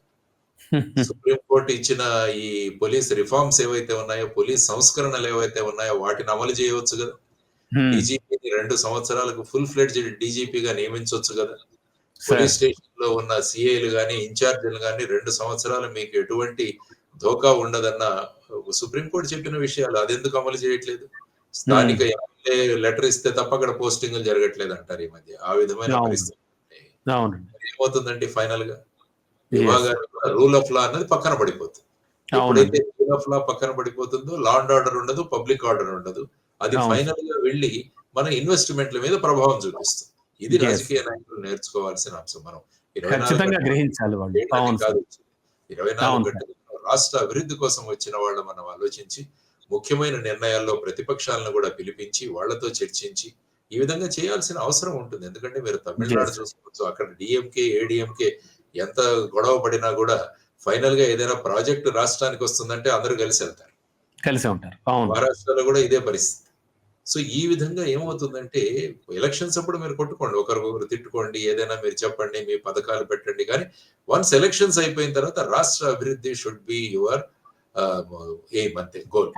సుప్రీం కోర్టు ఇచ్చిన ఈ పోలీస్ రిఫార్మ్స్ ఏవైతే ఉన్నాయో, పోలీస్ సంస్కరణలు ఏవైతే ఉన్నాయో వాటిని అమలు చేయవచ్చు కదా. డీజీపీని 2 సంవత్సరాలకు ఫుల్ ఫ్లెడ్జ్డ్ డీజీపీగా నియమించవచ్చు కదా. పోలీస్ స్టేషన్ లో ఉన్న సిఐలు గాని, ఇన్ఛార్జీలు గాని 2 సంవత్సరాలు మీకు ఎటువంటి ధోకా ఉండదన్న సుప్రీం కోర్టు చెప్పిన విషయాలు అదెందుకు అమలు చేయట్లేదు? స్థానిక ఎమ్మెల్యే లెటర్ ఇస్తే తప్ప అక్కడ పోస్టింగ్లు జరగట్లేదు అంటారు ఈ మధ్య. ఆ విధమైన పరిస్థితి ఏమవుతుందంటే ఫైనల్ గా విభాగాలు రూల్ ఆఫ్ లా అన్నది పక్కన పడిపోతుంది. ఎప్పుడైతే రూల్ ఆఫ్ లా పక్కన పడిపోతుందో లా అండ్ ఆర్డర్ ఉండదు, పబ్లిక్ ఆర్డర్ ఉండదు. అది ఫైనల్ గా వెళ్ళి మన ఇన్వెస్ట్మెంట్ల మీద ప్రభావం చూపిస్తుంది. ఇది రాజకీయ నాయకులు నేర్చుకోవాల్సిన అంశం. మనం 24 గంటలు రాష్ట్ర అభివృద్ధి కోసం వచ్చిన వాళ్ళు మనం ఆలోచించి ముఖ్యమైన నిర్ణయాల్లో ప్రతిపక్షాలను కూడా పిలిపించి వాళ్లతో చర్చించి ఈ విధంగా చేయాల్సిన అవసరం ఉంటుంది. ఎందుకంటే మీరు తమిళనాడు చూసుకోవచ్చు, అక్కడ డిఎంకే ఏడిఎంకే ఎంత గొడవ పడినా కూడా ఫైనల్ గా ఏదైనా ప్రాజెక్టు రాష్ట్రానికి వస్తుందంటే అందరూ కలిసి వెళ్తారు, కలిసి ఉంటారు. మహారాష్ట్రలో కూడా ఇదే పరిస్థితి. సో ఈ విధంగా ఏమవుతుందంటే ఎలక్షన్స్ అప్పుడు మీరు కొట్టుకోండి, ఒకరికొకరు తిట్టుకోండి, ఏదైనా మీరు చెప్పండి, మీ పథకాలు పెట్టండి, కానీ వన్స్ ఎలక్షన్స్ అయిపోయిన తర్వాత రాష్ట్ర అభివృద్ధి షుడ్ బి యువర్ ఎయిమ్, అంతే, గోల్.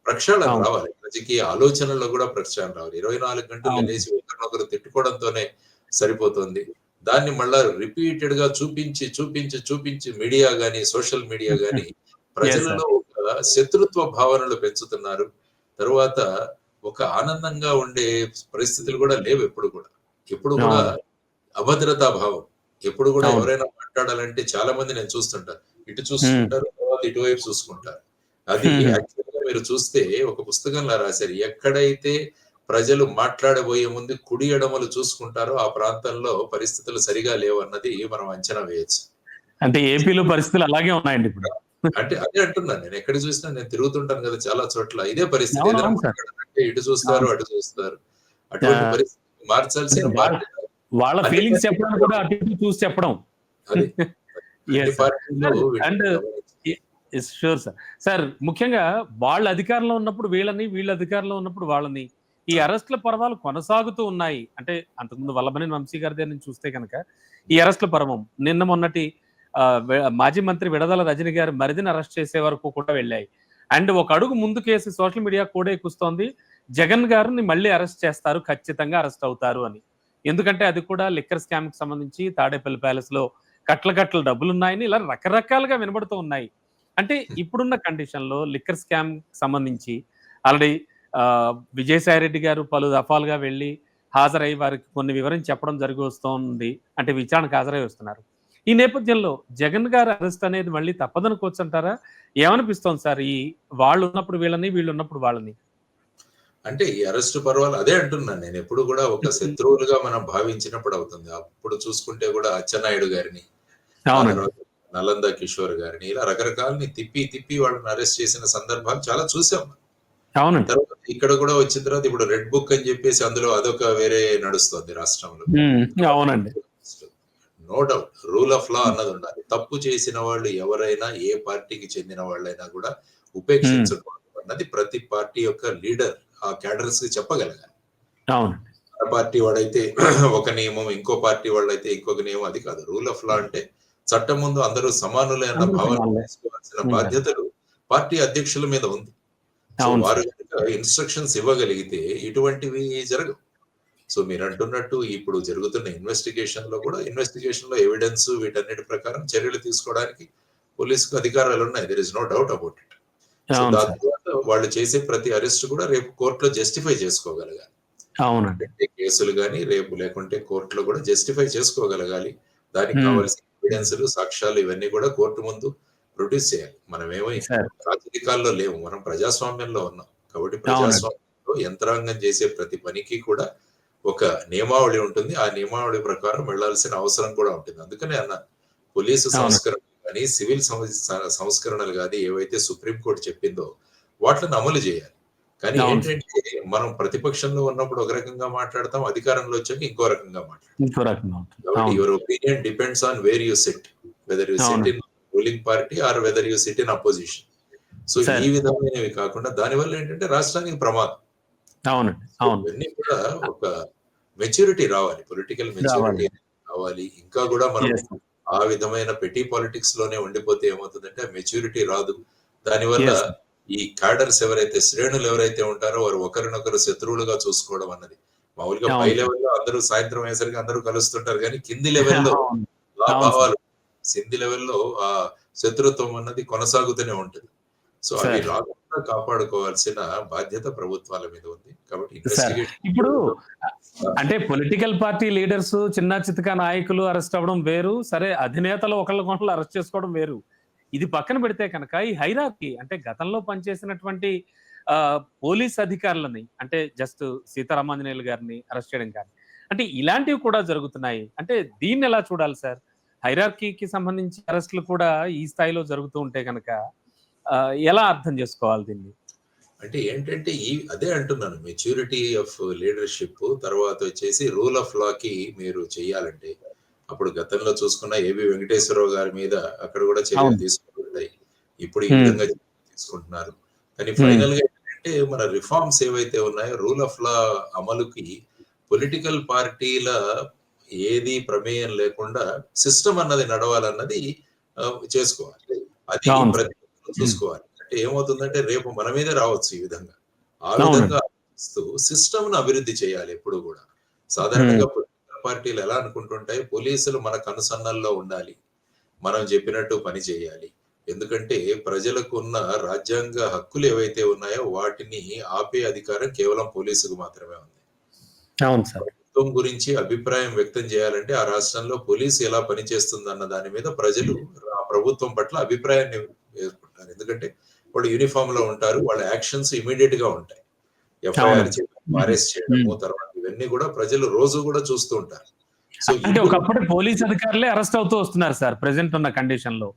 ప్రక్షాళన రావాలి, రాజకీయ ఆలోచనల్లో కూడా ప్రక్షాళన రావాలి. 24 గంటలు లేచి ఒకరినొకరు తిట్టుకోవడంతోనే సరిపోతుంది. దాన్ని మళ్ళా రిపీటెడ్ గా చూపించి మీడియా గాని, సోషల్ మీడియా గాని ప్రజలలో ఒక శత్రుత్వ భావనలు పెంచుతున్నారు. తరువాత ఒక ఆనందంగా ఉండే పరిస్థితులు కూడా లేవు. ఎప్పుడు కూడా అభద్రతా భావం. ఎప్పుడు కూడా ఎవరైనా మాట్లాడాలంటే చాలా మంది నేను చూస్తుంటారు, ఇటు చూసుకుంటారు, తర్వాత ఇటువైపు చూసుకుంటారు. అది యాక్చువల్ గా మీరు చూస్తే ఒక పుస్తకంలో రాశారు, ఎక్కడైతే ప్రజలు మాట్లాడబోయే ముందు కుడి ఎడమలు చూసుకుంటారో ఆ ప్రాంతంలో పరిస్థితులు సరిగా లేవు అన్నది మనం అంచనా వేయచ్చు. అంటే ఏపీలో పరిస్థితులు అలాగే ఉన్నాయండి ఇప్పుడు. అంటే అదే అంటున్నాను, నేను ఎక్కడ చూసినా నేను తిరుగుతుంటాను కదా చాలా చోట్ల, ఇదే పరిస్థితి. ఏదైనా ఇటు చూస్తారు, అటు చూస్తారు. అటువంటి పరిస్థితి మార్చాల్సిన వాళ్ళ ఫీలింగ్స్ చెప్పడం కూడా అటు ఇటు చూసి చెప్పడం. Sure sir. ముఖ్యంగా వాళ్ళ అధికారంలో ఉన్నప్పుడు వీళ్ళని, వీళ్ళ అధికారంలో ఉన్నప్పుడు వాళ్ళని, ఈ అరెస్ట్ల పర్వాలు కొనసాగుతూ ఉన్నాయి. అంటే అంతకుముందు వల్లభనేని వంశీ గారి దగ్గర నుంచి చూస్తే కనుక ఈ అరెస్ట్ల పర్వం నిన్న మొన్నటి మాజీ మంత్రి విడదల రజని గారు మరిదిని అరెస్ట్ చేసే వరకు కూడా వెళ్ళాయి. అండ్ ఒక అడుగు ముందు కేసు సోషల్ మీడియా కూడా ఎక్కుస్తోంది, జగన్ గారిని మళ్ళీ అరెస్ట్ చేస్తారు, ఖచ్చితంగా అరెస్ట్ అవుతారు అని. ఎందుకంటే అది కూడా లిక్కర్ స్కామ్ కి సంబంధించి తాడేపల్లి ప్యాలెస్ లో కట్ల డబ్బులు ఉన్నాయని ఇలా రకరకాలుగా వినబడుతూ ఉన్నాయి. అంటే ఇప్పుడున్న కండిషన్ లో లిక్కర్ స్కామ్ సంబంధించి ఆల్రెడీ విజయసాయి రెడ్డి గారు పలు దఫాలుగా వెళ్ళి హాజరై వారికి కొన్ని వివరం చెప్పడం జరిగి వస్తుంది, అంటే విచారణకు హాజరై వస్తున్నారు. ఈ నేపథ్యంలో జగన్ గారు అరెస్ట్ అనేది మళ్ళీ తప్పదనుకోవచ్చు అంటారా? ఏమనిపిస్తోంది సార్, ఈ వాళ్ళు ఉన్నప్పుడు వీళ్ళని, వీళ్ళు ఉన్నప్పుడు వాళ్ళని? అంటే ఈ అరెస్ట్ పర్వాలు అదే అంటున్నాను నేను, ఎప్పుడు కూడా ఒక శత్రువులుగా మనం భావించినప్పుడు అవుతుంది. అప్పుడు చూసుకుంటే కూడా అచ్చెన్నాయుడు గారిని, నలంద కిషోర్ గారిని, ఇలా రకరకాలని తిప్పి వాళ్ళని అరెస్ట్ చేసిన సందర్భాలు చాలా చూసాం. తర్వాత ఇక్కడ కూడా వచ్చిన తర్వాత ఇప్పుడు రెడ్ బుక్ అని చెప్పేసి అందులో అదొక వేరే నడుస్తుంది రాష్ట్రంలో. అవునండి, no doubt rule of law అన్నది ఉండాలి. తప్పు చేసిన వాళ్ళు ఎవరైనా, ఏ పార్టీకి చెందిన వాళ్ళైనా కూడా ఉపేక్షించడం అన్నది ప్రతి పార్టీ యొక్క లీడర్ ఆ క్యాడర్స్ కి చెప్పగలగాలి. ఆ పార్టీ వాడైతే ఒక నియమం, ఇంకో పార్టీ వాళ్ళైతే ఇంకొక నియమం, అది కాదు. రూల్ ఆఫ్ లా అంటే చట్టం ముందు అందరూ సమానులే అన్న భావన తీసుకోవాల్సిన బాధ్యతలు పార్టీ అధ్యక్షుల మీద ఉంది. వారు ఇన్స్ట్రక్షన్స్ ఇవ్వగలిగితే ఇటువంటివి జరగవు. సో మీరు అంటున్నట్టు ఇప్పుడు జరుగుతున్న ఇన్వెస్టిగేషన్ లో ఎవిడెన్స్ వీటన్నిటి ప్రకారం చర్యలు తీసుకోవడానికి పోలీసుకు అధికారాలు ఉన్నాయి. There is no doubt about it. So దాని తర్వాత వాళ్ళు చేసే ప్రతి అరెస్ట్ కూడా రేపు కోర్టులో జస్టిఫై చేసుకోగలగాలి. కేసులు కానీ రేపు లేకుంటే కోర్టులో కూడా జస్టిఫై చేసుకోగలగాలి. దానికి కావాల్సిన ఎవిడెన్స్లు, సాక్ష్యాలు ఇవన్నీ కూడా కోర్టు ముందు ప్రొడ్యూస్ చేయాలి. మనమేమో రాజకీయాల్లో లేవు, మనం ప్రజాస్వామ్యంలో ఉన్నాం. కాబట్టి ప్రజాస్వామ్యంలో యంత్రాంగం చేసే ప్రతి పనికి కూడా ఒక నియమావళి ఉంటుంది. ఆ నియమావళి ప్రకారం వెళ్లాల్సిన అవసరం కూడా ఉంటుంది. అందుకనే అన్న పోలీసు సంస్కరణ కానీ, సివిల్ సంస్కరణలు కానీ ఏవైతే సుప్రీంకోర్టు చెప్పిందో వాటిని అమలు చేయాలి. కానీ ఏంటంటే మనం ప్రతిపక్షంలో ఉన్నప్పుడు ఒక రకంగా మాట్లాడతాం, అధికారంలో వచ్చాక ఇంకో రకంగా మాట్లాడతాం. కాబట్టి your opinion depends on where you SIT, whether you SIT in ruling party or whether you SIT in opposition. So ఈ విధమైనవి కాకుండా దానివల్ల ఏంటంటే రాష్ట్రానికి ప్రమాదం. ఇవన్నీ కూడా ఒక మెచ్యూరిటీ రావాలి. పొలిటికల్ మెచ్యూరిటీ రావాలి. రావాలి. ఇంకా కూడా మనం యెస్. ఆ విధమైన పెట్టి పాలిటిక్స్ లోనే ఉండిపోతే ఏమవుతుందంటే మెచ్యూరిటీ రాదు. దానివల్ల యెస్. ఈ క్యాడర్స్ ఎవరైతే శ్రేణులు ఎవరైతే ఉంటారో వారు ఒకరినొకరు శత్రువులుగా చూసుకోవడం అన్నది. మామూలుగా పై అవును. లెవెల్‌లో అందరూ సాయంత్రం అయ్యేసరికి అందరూ కలుస్తుంటారు గానీ కింది లెవెల్‌లో అవును. ఆ అవును సార్. భావాలు కింది లెవెల్‌లో ఆ శత్రుత్వం అన్నది కొనసాగుతూనే ఉంటది. సో అవి సార్. రాకుండా కాపాడుకోవాల్సిన బాధ్యత ప్రభుత్వాల మీద ఉంది. కాబట్టి సార్. ఇన్వెస్టిగేషన్ ఇప్పుడు అంటే పొలిటికల్ పార్టీ లీడర్స్ చిన్న చితకా నాయకులు అరెస్ట్ అవ్వడం వేరు. సరే అధినేతలు ఒకళ్ళనొకళ్ళు అరెస్ట్ చేసుకోవడం వేరు. ఇది పక్కన పెడితే కనుక ఈ హైరార్కీ అంటే గతంలో పనిచేసినటువంటి పోలీస్ అధికారులని అంటే జస్ట్ సీతారామాంజనేయులు గారిని అరెస్ట్ చేయడం కానీ, అంటే ఇలాంటివి కూడా జరుగుతున్నాయి. అంటే దీన్నెలా చూడాలి సార్? హైరార్కీకి సంబంధించి అరెస్ట్‌లు కూడా ఈ స్థాయిలో జరుగుతూ ఉంటే గనక ఎలా అర్థం చేసుకోవాలి దీన్ని? అంటే ఏంటంటే అదే అంటున్నాను. మెచ్యూరిటీ ఆఫ్ లీడర్‌షిప్ తర్వాత వచ్చేసి రూల్ ఆఫ్ లాకి మీరు చేయాలంటే, అప్పుడు గతంలో చూసుకున్న ఏబీ వెంకటేశ్వరరావు గారి మీద అక్కడ కూడా చర్యలు అవును. తీసుకుంటున్నాయి. ఇప్పుడు ఈ హ్మ్. విధంగా తీసుకుంటున్నారు. కానీ హ్మ్. ఫైనల్‌గా ఏంటంటే మన రిఫార్మ్స్ ఏవైతే ఉన్నాయో రూల్ ఆఫ్ లా అమలుకి పొలిటికల్ పార్టీల ఏది ప్రమేయం లేకుండా సిస్టమ్ అన్నది నడవాలన్నది చేసుకోవాలి. అది అవును సార్. ప్రతి ఒక్కరు హ్మ్. చూసుకోవాలి. అంటే ఏమవుతుందంటే రేపు మన మీదే రావచ్చు ఈ విధంగా. ఆ అవునండి. విధంగా ఆలోచిస్తూ సిస్టమ్‌ను అభివృద్ధి చేయాలి ఎప్పుడు గూడా. హ్మ్. సాధారణంగా పొలిటికల్ పార్టీలు ఎలా అనుకుంటుంటాయి, పోలీసులు మన కనుసన్నల్లో ఉండాలి. మనం చెప్పినట్టు పని చేయాలి. ఎందుకంటే ప్రజలకు ఉన్న రాజ్యాంగ హక్కులు ఏవైతే ఉన్నాయో వాటిని ఆపే అధికారం కేవలం పోలీసుకు మాత్రమే ఉంది. అవును సార్. ప్రభుత్వం గురించి అభిప్రాయం వ్యక్తం చేయాలంటే ఆ రాష్ట్రంలో పోలీసు ఎలా పనిచేస్తుందన్న దాని మీద ప్రజలు ఆ ప్రభుత్వం పట్ల అభిప్రాయాన్ని ఏర్పడతారు. ఎందుకంటే వాళ్ళు యూనిఫామ్‌లో ఉంటారు. వాళ్ళ యాక్షన్స్ ఇమ్మీడియేట్‌గా ఉంటాయి. ఎఫ్ఐఆర్ అవునండి. చేయడము, హ్మ్. అరెస్ట్ చేయడము, హ్మ్. తర్వాత ఇవన్నీ కూడా ప్రజలు రోజు కూడా చూస్తూ ఉంటారు. సో అంటే ఇప్పుడు ఒకప్పుడు పోలీస్ అధికారులే అరెస్ట్ అవుతూ వస్తున్నారు సార్ ప్రెజెంట్ ఉన్న కండిషన్‌లో.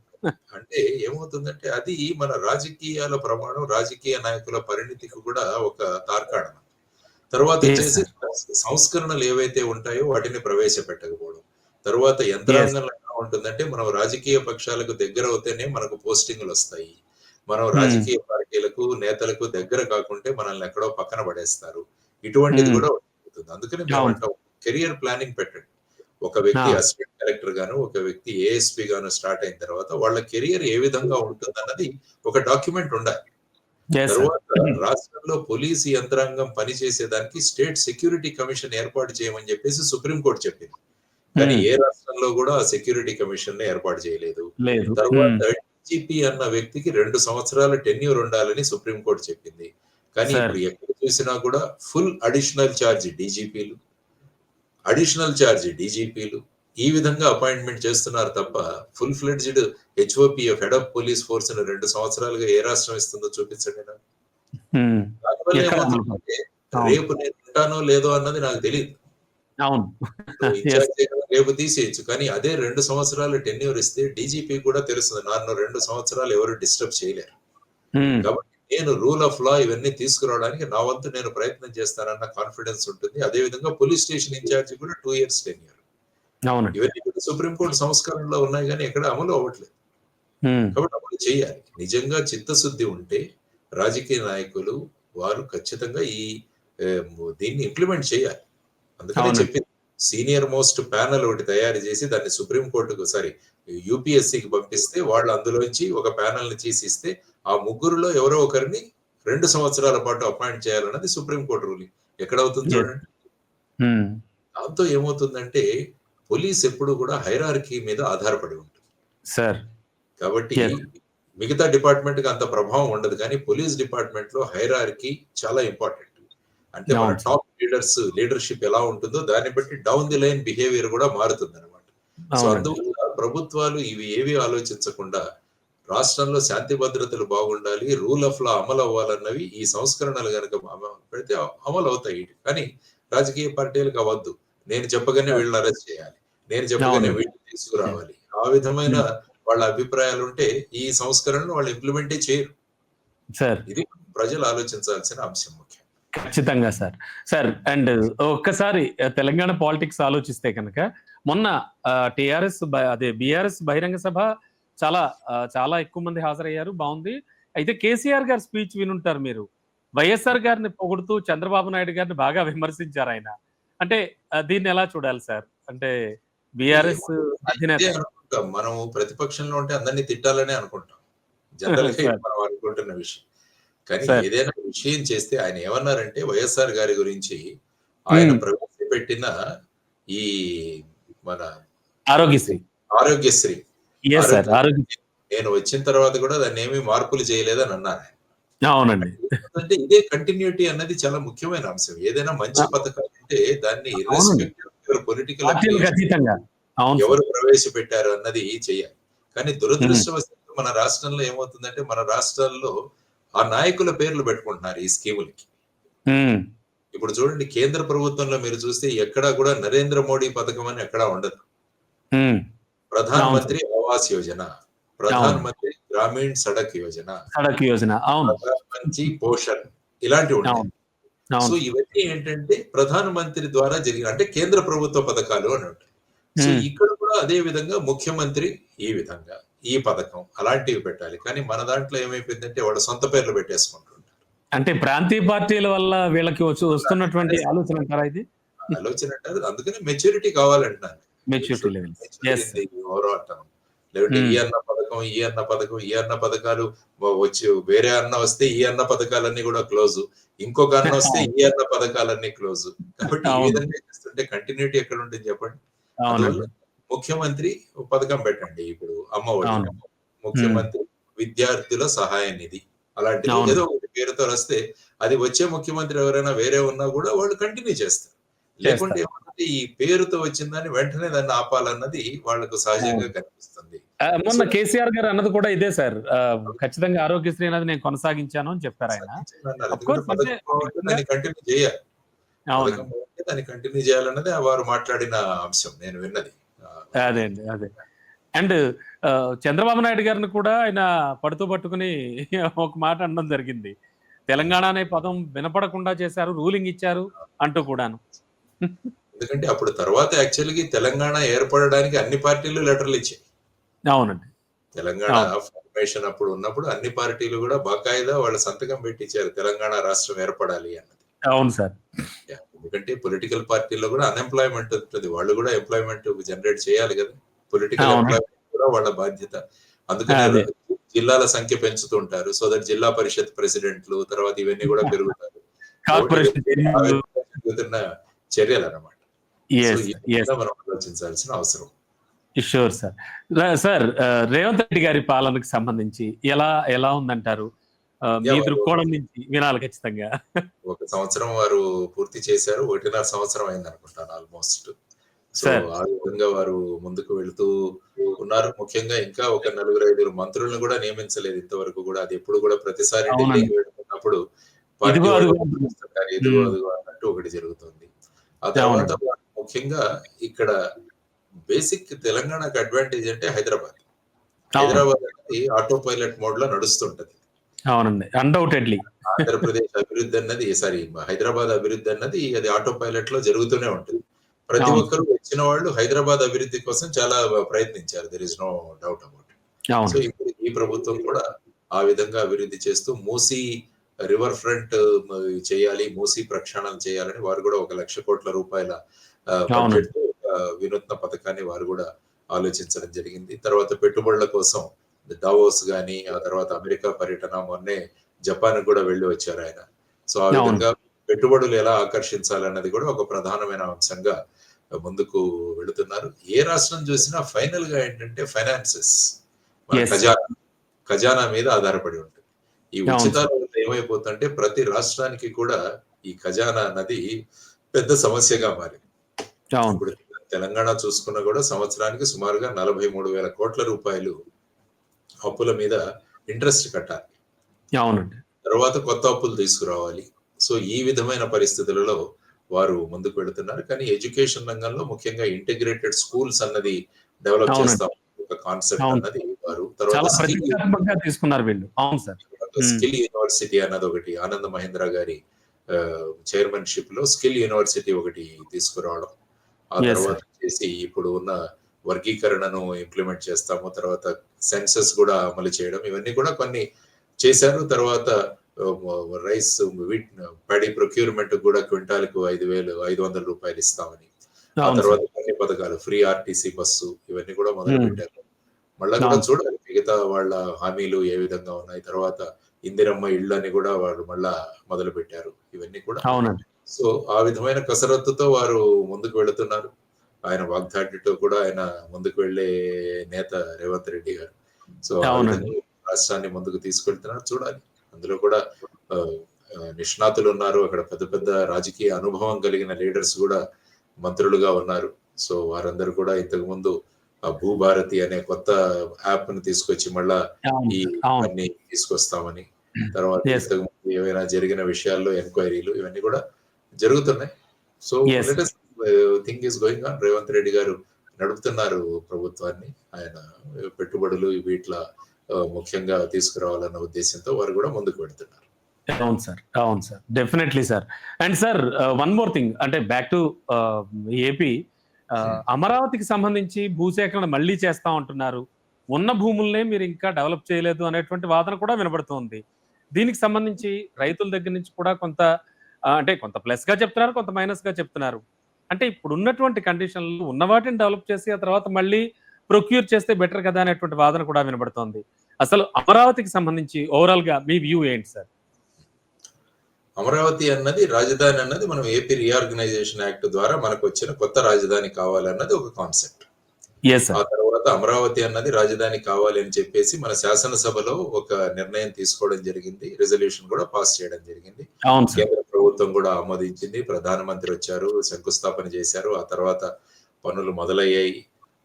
అంటే ఏమవుతుందంటే అది మన రాజకీయాల ప్రమాణం, రాజకీయ నాయకుల పరిణితికి కూడా ఒక తార్కాణం. Yes తర్వాతొచ్చేసి sir. సంస్కరణలు ఏవైతే ఉంటాయో వాటిని ప్రవేశపెట్టకపోవడం. తరువాత యెస్. యంత్రాంగంలో ఎలా ఉంటుందంటే, మనం రాజకీయ పక్షాలకు దగ్గరవుతేనే మనకు పోస్టింగులొస్తాయి. మనం హ్మ్. రాజకీయ పార్టీలకు, నేతలకు దగ్గర కాకుంటే మనల్ని ఎక్కడో పక్కన పడేస్తారు. ఇటువంటిది హ్మ్. గూడా ఉంటుంది. అందుకనే అవును. మేమంటాం కెరియర్ ప్లానింగ్ పెట్టండి. ఒక వ్యక్తి ఆ! అసిస్టెంట్ కలెక్టర్ గాను, ఒక వ్యక్తి ఏఎస్‌పీ గాను స్టార్ట్ అయిన తర్వాత వాళ్ళ కెరియర్ ఏ విధంగా ఉంటుందన్నది ఒక డాక్యుమెంట్ ఉండాలి. Yes sir. తరువాత రాష్ట్రంలో పోలీసు యంత్రాంగం పనిచేసేదానికి స్టేట్ సెక్యూరిటీ కమిషన్ ఏర్పాటు చేయమని చెప్పేసి సుప్రీం కోర్ట్ చెప్పింది. కానీ హ్మ్. ఏ రాష్ట్రంలో గూడా ఆ సెక్యూరిటీ కమిషన్‌ని ఏర్పాటు చేయలేదు. లేదు. తరువాత హ్మ్. డీజీపీ అన్న వ్యక్తికి 2 సంవత్సరాల టెన్యూర్ ఉండాలని సుప్రీం కోర్ట్ చెప్పింది. కానీ సార్. ఇప్పుడు ఎక్కడ చూసినా కూడా ఫుల్ అడిషనల్ చార్జ్ డీజీపీలు, అడిషనల్ చార్జ్ డీజీపీలు ఈ విధంగా అపాయింట్‌మెంట్ చేస్తున్నారు తప్ప full fledged HOPF head of police ఫోర్స్‌ని 2 సంవత్సరాలుగా ఏ రాష్ట్రం ఇస్తుందో చూపించండి నాకు. హ్మ్. దానివల్ల ఎక్కడ అమలు ఏమవుతుందంటే, అవును. రేపు నేను ఉంటానో లేదో అన్నది నాకు తెలీదు. అవును. నువ్వు యెస్. ఇన్‌చార్జే కదా! రేపు తీసేయొచ్చు. కానీ అదే 2 సంవత్సరాలు టెన్యూర్ ఇస్తే డీజీపీ కూడా తెలుస్తది. నన్ను 2 సంవత్సరాలు ఎవరు డిస్టర్బ్ చేయలేరు. హ్మ్. కాబట్టి నేను రూల్ ఆఫ్ లా ఇవన్నీ తీసుకురావడానికి నా వంతు నేను ప్రయత్నం చేస్తానన్న కాన్ఫిడెన్స్ ఉంటుంది. అదే విధంగా పోలీస్ స్టేషన్ ఇన్‌చార్జ్ కూడా 2 ఇయర్స్ టెన్యూర్. అవునండి. ఇవన్నీ కూడా సుప్రీం కోర్ట్ సంస్కరణలో ఉన్నాయి గానీ ఎక్కడ అమలు అవ్వట్లేదు. హ్మ్. కాబట్టి అమలు చేయాలి. నిజంగా చిత్తశుద్ధి ఉంటే రాజకీయ నాయకులు వారు ఖచ్చితంగా ఈ దీన్ని ఇంప్లిమెంట్ చేయాలి. అందుకనే అవునండి. చెప్పింది. సీనియర్ మోస్ట్ ప్యానెల్ ఒకటి తయారు చేసి దాన్ని సుప్రీం కోర్ట్‌కు యూపీఎస్సీకి పంపిస్తే వాళ్ళు అందులోంచి ఒక ప్యానెల్‌ని తీసిస్తే ఆ ముగ్గురిలో ఎవరో ఒకరిని 2 సంవత్సరాల పాటు అపాయింట్ చేయాలన్నది సుప్రీం కోర్ట్ రూలింగ్. ఎక్కడవుతుంది యెస్. చూడండి. హ్మ్. దాంతో ఏమవుతుందంటే పోలీస్ ఎప్పుడు కూడా హైరార్కీ మీద ఆధారపడి ఉంటుంది. సార్. కాబట్టి యెస్. మిగతా డిపార్ట్‌మెంట్‌కి అంత ప్రభావం ఉండదు. కానీ పోలీస్ డిపార్ట్‌మెంట్‌లో హైరార్కీ చాలా ఇంపార్టెంట్. అంటే మన అవును సార్. టాప్ లీడర్‌షిప్ ఎలా ఉంటుందో దాన్ని బట్టి డౌన్ ది లైన్ బిహేవియర్ కూడా మారుతుందన్నమాట. సో, అవునండి. అందువల్ల ప్రభుత్వాలు ఇవి ఏవి ఆలోచించకుండా రాష్ట్రంలో శాంతి భద్రతలు బాగుండాలి. రూల్ ఆఫ్ లా అమలవ్వాలన్నవి ఈ సంస్కరణలు గనక పెడితే అమలవుతాయి. కానీ రాజకీయ పార్టీలకు అవద్దు. నేను చెప్పగానే సార్. వీళ్ళని అరెస్ట్ చేయాలి. నేను చెప్పగానే అవునండి. వీళ్ళని తీసుకురావాలి. ఆ విధమైన హ్మ్. వాళ్ళ అభిప్రాయాలుంటే ఈ సంస్కరణలు వాళ్ళు ఇంప్లిమెంటే చేయరు. సార్. ఇది ప్రజలు ఆలోచించాల్సిన అంశం ముఖ్యం. ఖచ్చితంగా సార్. సార్ అండ్ ఒక్కసారి తెలంగాణ పాలిటిక్స్ ఆలోచిస్తే గనక మొన్న టీఆర్ఎస్ అదే బీఆర్ఎస్ బహిరంగ సభ చాలా చాలా ఎక్కువ మంది హాజరయ్యారు. బావుంది. అయితే కేసీఆర్ గారి స్పీచ్ వినుంటారు మీరు. వైఎస్ఆర్ గారిని పొగుడుతూ చంద్రబాబు నాయుడు గారిని బాగా విమర్శించారాయన. అంటే దీన్ని ఎలా చూడాలి సార్? అంటే బీఆర్ఎస్ ఇదే అధినేత అనుకుంటాం. మనం ప్రతిపక్షంలో ఉంటే అందరిని తిట్టాలనే అనుకుంటాం. జనరల్‌గా ఇది సార్. మనం అనుకుంటున్న విషయం. కానీ సార్. ఏదైనా విషయం చేస్తే ఆయన ఏమన్నారంటే వైఎస్ఆర్ గారి గురించి ఆయన హ్మ్. ప్రవేశపెట్టిన ఈ మన ఆరోగ్యశ్రీ. ఆరోగ్యశ్రీ. Yes sir. ఆరోగ్యశ్రీ నేను వచ్చిన తర్వాత కూడా దాన్నేమి మార్పులు చేయలేదని అన్నారు. అవునండి. అంటే ఇదే కంటిన్యూటీ అన్నది చాలా ముఖ్యమైన అంశం. ఏదైనా మంచి ఆ! పథకాలుంటే దాన్ని అవునండి. ఇర్రెస్పెక్టివ్ ఆఫ్ యువర్ పొలిటికల్ పార్టీలకు అఫిలియేషన్ అతీతంగా. అవును సార్. ఎవరు ప్రవేశపెట్టారు అన్నది చేయాలి. కానీ హ్మ్. దురదృష్టవశాత్తు మన రాష్ట్రంలో ఏమవుతుందంటే, మన రాష్ట్రాల్లో ఆ నాయకుల పేర్లు పెట్టుకుంటున్నారు ఈ స్కీములకి. హ్మ్. ఇప్పుడు చూడండి కేంద్ర ప్రభుత్వంలో మీరు చూస్తే ఎక్కడా కూడా నరేంద్ర మోడీ పథకం అని ఎక్కడా ఉండదు. హ్మ్. ప్రధాన్ అవును సార్. మంత్రి ఆవాస్ యోజన, ప్రధాన్ అవును. మంత్రి గ్రామీణ్ సడక్ యోజన, సడక్ యోజన. అవును. ప్రధాన్ మంత్రి పోషణ్ ఇలాంటివి ఉంటాయి. అవును. సో అవును. ఇవన్నీ ఏంటంటే ప్రధాన మంత్రి ద్వారా జరిగిన అంటే కేంద్ర ప్రభుత్వ పథకాలు అని ఉంటాయి. సో హ్మ్. ఇక్కడ కూడా అదే విధంగా ముఖ్యమంత్రి ఈ విధంగా ఈ పథకం అలాంటివి పెట్టాలి. కానీ మన దాంట్లో ఏమైపోయిందంటే వాళ్ళ సొంత పేర్లు పెట్టేసుకుంటుంటారు. అంటే ప్రాంతీయ పార్టీల వల్ల వీళ్ళకి వస్తున్నటువంటి అనేసి ఆలోచన అంటారా ఇది? ఆలోచన అంటారు. అందుకని మెచ్యూరిటీ కావాలంటున్నాను. You maturity should levels. Mature yes in the sir. Overall term. లేదంటే ఈ హ్మ్. అన్న పథకం, ఈ అన్న పథకం, ఈ అన్న పథకాలు వచ్చి వేరే అన్న వస్తే ఈ అన్న పథకాలన్నీ కూడా క్లోజు. ఇంకొక అన్న వస్తే అవును. ఈ అన్న పథకాలన్నీ క్లోజు. కాబట్టి ఈ అవును. విధంగా చేస్తుంటే కంటిన్యూటీ ఎక్కడ ఉంటుంది చెప్పండి? అందువల్ల అవునండి. ముఖ్యమంత్రి ఒక పథకం పెట్టండి. ఇప్పుడు అమ్మఒడి, అవును. హ్మ్. ముఖ్యమంత్రి విద్యార్థుల సహాయ నిధి అలాంటిది అవును. ఏదో ఒకటి పేరుతో వస్తే అది వచ్చే ముఖ్యమంత్రి ఎవరైనా వేరే ఉన్నా కూడా వాళ్ళు కంటిన్యూ చేస్తారు. లేకుంటే చేస్తారు. ఏమవుతుంది ఈ పేరుతో వచ్చిందని వెంటనే దాన్ని ఆపాలన్నది వాళ్ళకు సహజంగా అవును. కనిపిస్తుంది. సో మొన్న కేసీఆర్ గారు అన్నది కూడా ఇదే సార్. ఖచ్చితంగా ఆరోగ్యశ్రీ అనేది నేను కొనసాగించాను అని చెప్పారాయన. సాధించాలన్నారు. ఎందుకంటే అఫ్‌కోర్స్ అంటే పథకం ఒక బాగుంటే విధంగా దాన్ని కంటిన్యూ చేయాలి. పథకం అవునండి. బాగుంటే దాన్ని కంటిన్యూ చేయాలన్నది వారు మాట్లాడిన అంశం నేను విన్నది. అది. అదే అండి. అదే. అండ్ చంద్రబాబు నాయుడు గారిని కూడా ఆయన పట్టుకుని ఒక మాట అనడం జరిగింది. తెలంగాణ అనే పదం వినపడకుండా చేశారు, రూలింగ్ ఇచ్చారు అంటూ కూడాను. ఎందుకంటే అప్పుడు తర్వాత యాక్చువల్‌గా తెలంగాణ ఏర్పడడానికి అన్ని పార్టీలు లెటర్‌లిచ్చాయి. అవునండి. తెలంగాణ అవును. ఫార్మేషన్ అప్పుడు ఉన్నప్పుడు అన్ని పార్టీలు కూడా బకాయిదా వాళ్ళ సంతకం పెట్టించారు. తెలంగాణ రాష్ట్రం ఏర్పడాలి అన్నది. అవును సార్. ఎందుకంటే పొలిటికల్ పార్టీలో కూడా అన్‌ఎంప్లాయ్‌మెంట్ ఉంటది. వాళ్ళు కూడా ఎంప్లాయ్‌మెంట్ జనరేట్ చేయాలి గదా! పొలిటికల్ అవునండి. ఎంప్లాయ్‌మెంట్ కూడా వాళ్ళ బాధ్యత. అందుకనే అదే. జిల్లాల సంఖ్య పెంచుతుంటారు. సో దట్ జిల్లా పరిషత్ ప్రెసిడెంట్‌లు తర్వాత ఇవన్నీ కూడా పెరుగుతారు. కాబట్టి కార్పొరేషన్ ఇవన్నీ ఆ చైర్మన్‌లు. విధంగా జరుగుతున్న చర్యలన్నమాట. So yes. ఈ యెస్. విధంగా మనం ఆలోచించాల్సిన అవసరం. Sure sir. Sir Revanth Reddy గారి పాలనకు సంబంధించి ఎలా ఎలా ఉందంటారు? మీ వాళ్ళు దృక్కోణం నుంచి వినాలి ఖచ్చితంగా. ఒక సంవత్సరం వారు పూర్తి చేశారు. 1.5 సంవత్సరం అయిందనుకుంటాను ఆల్‌మోస్ట్. So, sir. ఆ విధంగా వారు ముందుకు వెళ్తూ ఉన్నారు. ముఖ్యంగా ఇంకా ఒక నలుగురు, ఐదుగురు మంత్రులను కూడా నియమించలేదు ఇంతవరకు కూడా. అది ఎప్పుడు కూడా ప్రతిసారి అవునండి. ఢిల్లీకి వెళ్తున్నప్పుడు పార్టీ ఇదిగో వాళ్ళు అదిగో అంటున్నారు. పంపిస్తుంటారు. ఇదిగో, హ్మ్. అదిగో అన్నట్టు ఒకటి జరుగుతుంది. ఆ తర్వాత అవునండి. వారు ముఖ్యంగా ఇక్కడ బేసిక్ తెలంగాణకు అడ్వాంటేజ్ అంటే హైదరాబాద్. అవును. హైదరాబాద్ అనేది ఆటో పైలట్ మోడ్‌లో నడుస్తుంటది. అవునండి. అన్‌డౌటెడ్లీ. ఆంధ్రప్రదేశ్ అభివృద్ధి అన్నది సారీ హైదరాబాద్ అభివృద్ధి అన్నది అది ఆటో పైలట్‌లో జరుగుతూనే ఉంటుంది. ప్రతి అవును. ఒక్కరు వచ్చిన వాళ్ళు హైదరాబాద్ అభివృద్ధి కోసం చాలా ప్రయత్నించారు. There is no doubt about it. So, అవును. ఇప్పుడు ఈ ప్రభుత్వం కూడా ఆ విధంగా అభివృద్ధి చేస్తూ మూసీ రివర్ ఫ్రంట్ చేయాలి. మూసీ ప్రక్షాళన చేయాలని వారు కూడా ఒక 1,00,00,00,000 అవునండి. బడ్జెట్‌తో ఒక వినూత్న పథకాన్ని వారు కూడా ఆలోచించడం జరిగింది. తర్వాత పెట్టుబడుల కోసం దావోస్ గాని, ఆ తర్వాత అమెరికా పర్యటన మొన్నే జపాన్‌కి కూడా వెళ్లి వచ్చారాయన. సో, ఆ అవును. విధంగా పెట్టుబడులు ఎలా ఆకర్షించాలన్నది కూడా ఒక ప్రధానమైన అంశంగా ముందుకు వెళుతున్నారు. ఏ రాష్ట్రం చూసినా ఫైనల్‌గా ఏంటంటే ఫైనాన్సెస్ మన యెస్. ఖజానా మీద ఆధారపడి ఉంటుంది. ఈ అవును ఉచితాల సార్. వల్ల ఏమైపోతుందంటే ప్రతి రాష్ట్రానికి కూడా ఈ ఖజానా అన్నది పెద్ద సమస్యగా మారింది. అవును. ఇప్పుడు తెలంగాణ చూసుకున్నా కూడా సంవత్సరానికి సుమారుగా 43,000 రూపాయలు అప్పుల మీద ఇంట్రెస్ట్ కట్టాలి. అవునండి. తర్వాత కొత్త అప్పులు తీసుకురావాలి. సో, ఈ విధమైన పరిస్థితులలో వారు ముందుకు వెళుతున్నారు. కానీ ఎడ్యుకేషన్ రంగంలో ముఖ్యంగా ఇంటిగ్రేటెడ్ స్కూల్స్ అన్నది డెవలప్ అవునండి. చేస్తాం. ఒక కాన్సెప్ట్ అవును. అన్నది వారు. తర్వాత చాలా ప్రతిష్టాత్మకంగా తీసుకున్నారు వీళ్ళు. అవును సార్. హ్మ్. స్కిల్ యూనివర్సిటీ అన్నదొకటి ఆనంద్ మహేంద్ర గారి చైర్మన్‌షిప్‌లో స్కిల్ యూనివర్సిటీ ఒకటి తీసుకురావడం. ఆ యెస్ తర్వాత సార్. వచ్చేసి ఇప్పుడు ఉన్న వర్గీకరణను ఇంప్లిమెంట్ చేస్తాము. తర్వాత సెన్సస్ గూడా అమలు చేయడం. ఇవన్నీ కూడా కొన్ని చేశారు. తర్వాత రైస్ వీట్ ప్యాడీ ప్రొక్యూర్మెంట్ కూడా క్వింటాల్కు 5,500 రూపాయలు ఇస్తామని, ఆ అవును తర్వాత సార్. కొన్ని పథకాలు ఫ్రీ ఆర్టీసీ బస్సు ఇవన్నీ కూడా మొదలు హ్మ్. పెట్టారు. మళ్ళా కూడా అవును. చూడాలి మిగతా వాళ్ళ హామీలు ఏ విధంగా ఉన్నాయి. తర్వాత ఇందిరమ్మ ఇళ్ళని కూడా వాళ్ళు మళ్ళా మొదలు పెట్టారు. ఇవన్నీ కూడా అవునండి. సో ఆ విధమైన కసరత్తుతో వారు ముందుకు వెళుతున్నారు. ఆయన వాగ్దాటితో కూడా ఆయన ముందుకు వెళ్ళే నేత రేవంత్ రెడ్డి గారు. సో ఆ అవునండి. విధంగా రాష్ట్రాన్ని ముందుకు తీసుకెళ్తున్నారు చూడాలి. అందులో కూడా ఆహ్, నిష్ణాతులు ఉన్నారు. అక్కడ పెద్ద పెద్ద రాజకీయ అనుభవం కలిగిన లీడర్స్ కూడా మంత్రులుగా ఉన్నారు. సో వారందరూ కూడా ఇంతకుముందు భూభారతి అనే కొత్త యాప్‌ని తీసుకొచ్చి మళ్ళా అవును ఈ సార్. అవును. అన్ని తీసుకొస్తామని, తర్వాత యెస్. ఇంతకుముందు ఏవైనా జరిగిన విషయాల్లో ఎంక్వైరీలు ఇవన్నీ కూడా జరుగుతున్నాయి. So yes. Let us thing is going on. Revanth Reddy గారు నడుపుతున్నారు ప్రభుత్వాన్ని. ఆయన పెట్టుబడులు వీట్ల ముఖ్యంగా తీసుకురావాలన్న ఉద్దేశ్యంతో వారు కూడా ముందుకు వెళ్తున్నారు. అవును సార్. అవును sir. Definitely sir. And sir one more thing అంటే బ్యాక్ టు ఆహ్, ఏపీ హ్మ్. అమరావతికి సంబంధించి భూసేకరణ మళ్ళీ చేస్తా ఉంటున్నారు. ఉన్న భూములనే మీరు ఇంకా డెవలప్ చేయలేదు అనేటువంటి వాదన కూడా వినబడుతోంది. దీనికి సంబంధించి రైతుల దగ్గర నుంచి కూడా కొంత అంటే కొంత ప్లస్‌గా చెప్తున్నారు. కొంత మైనస్‌గా చెప్తున్నారు. అంటే ఇప్పుడున్నటువంటి కండిషన్‌లో ఉన్న వాటిని డెవలప్ చేసి ఆ తర్వాత మళ్ళీ ప్రొక్యూర్ చేస్తే బెటర్ కదా! అనేటువంటి వాదన కూడా వినబడుతోంది. అసలు అమరావతికి సంబంధించి ఓవరాల్‌గా మీ వ్యూ ఏంటి సార్? అమరావతి అన్నది రాజధాని అన్నది మనం ఏపీ రీఆర్గనైజేషన్ యాక్ట్ ద్వారా మనకొచ్చిన కొత్త రాజధాని కావాలన్నది ఒక కాన్సెప్ట్. యెస్ ఆ సార్. తర్వాత అమరావతి అన్నది రాజధాని కావాలి అని చెప్పేసి మన శాసనసభలో ఒక నిర్ణయం తీసుకోవడం జరిగింది. రిజల్యూషన్ కూడా పాస్ చేయడం జరిగింది. అవును సార్. కేంద్ర ప్రభుత్వం కూడా ఆమోదించింది. ప్రధానమంత్రి వచ్చారు, శంకుస్థాపన చేశారు. ఆ తర్వాత పనులు మొదలయ్యాయి.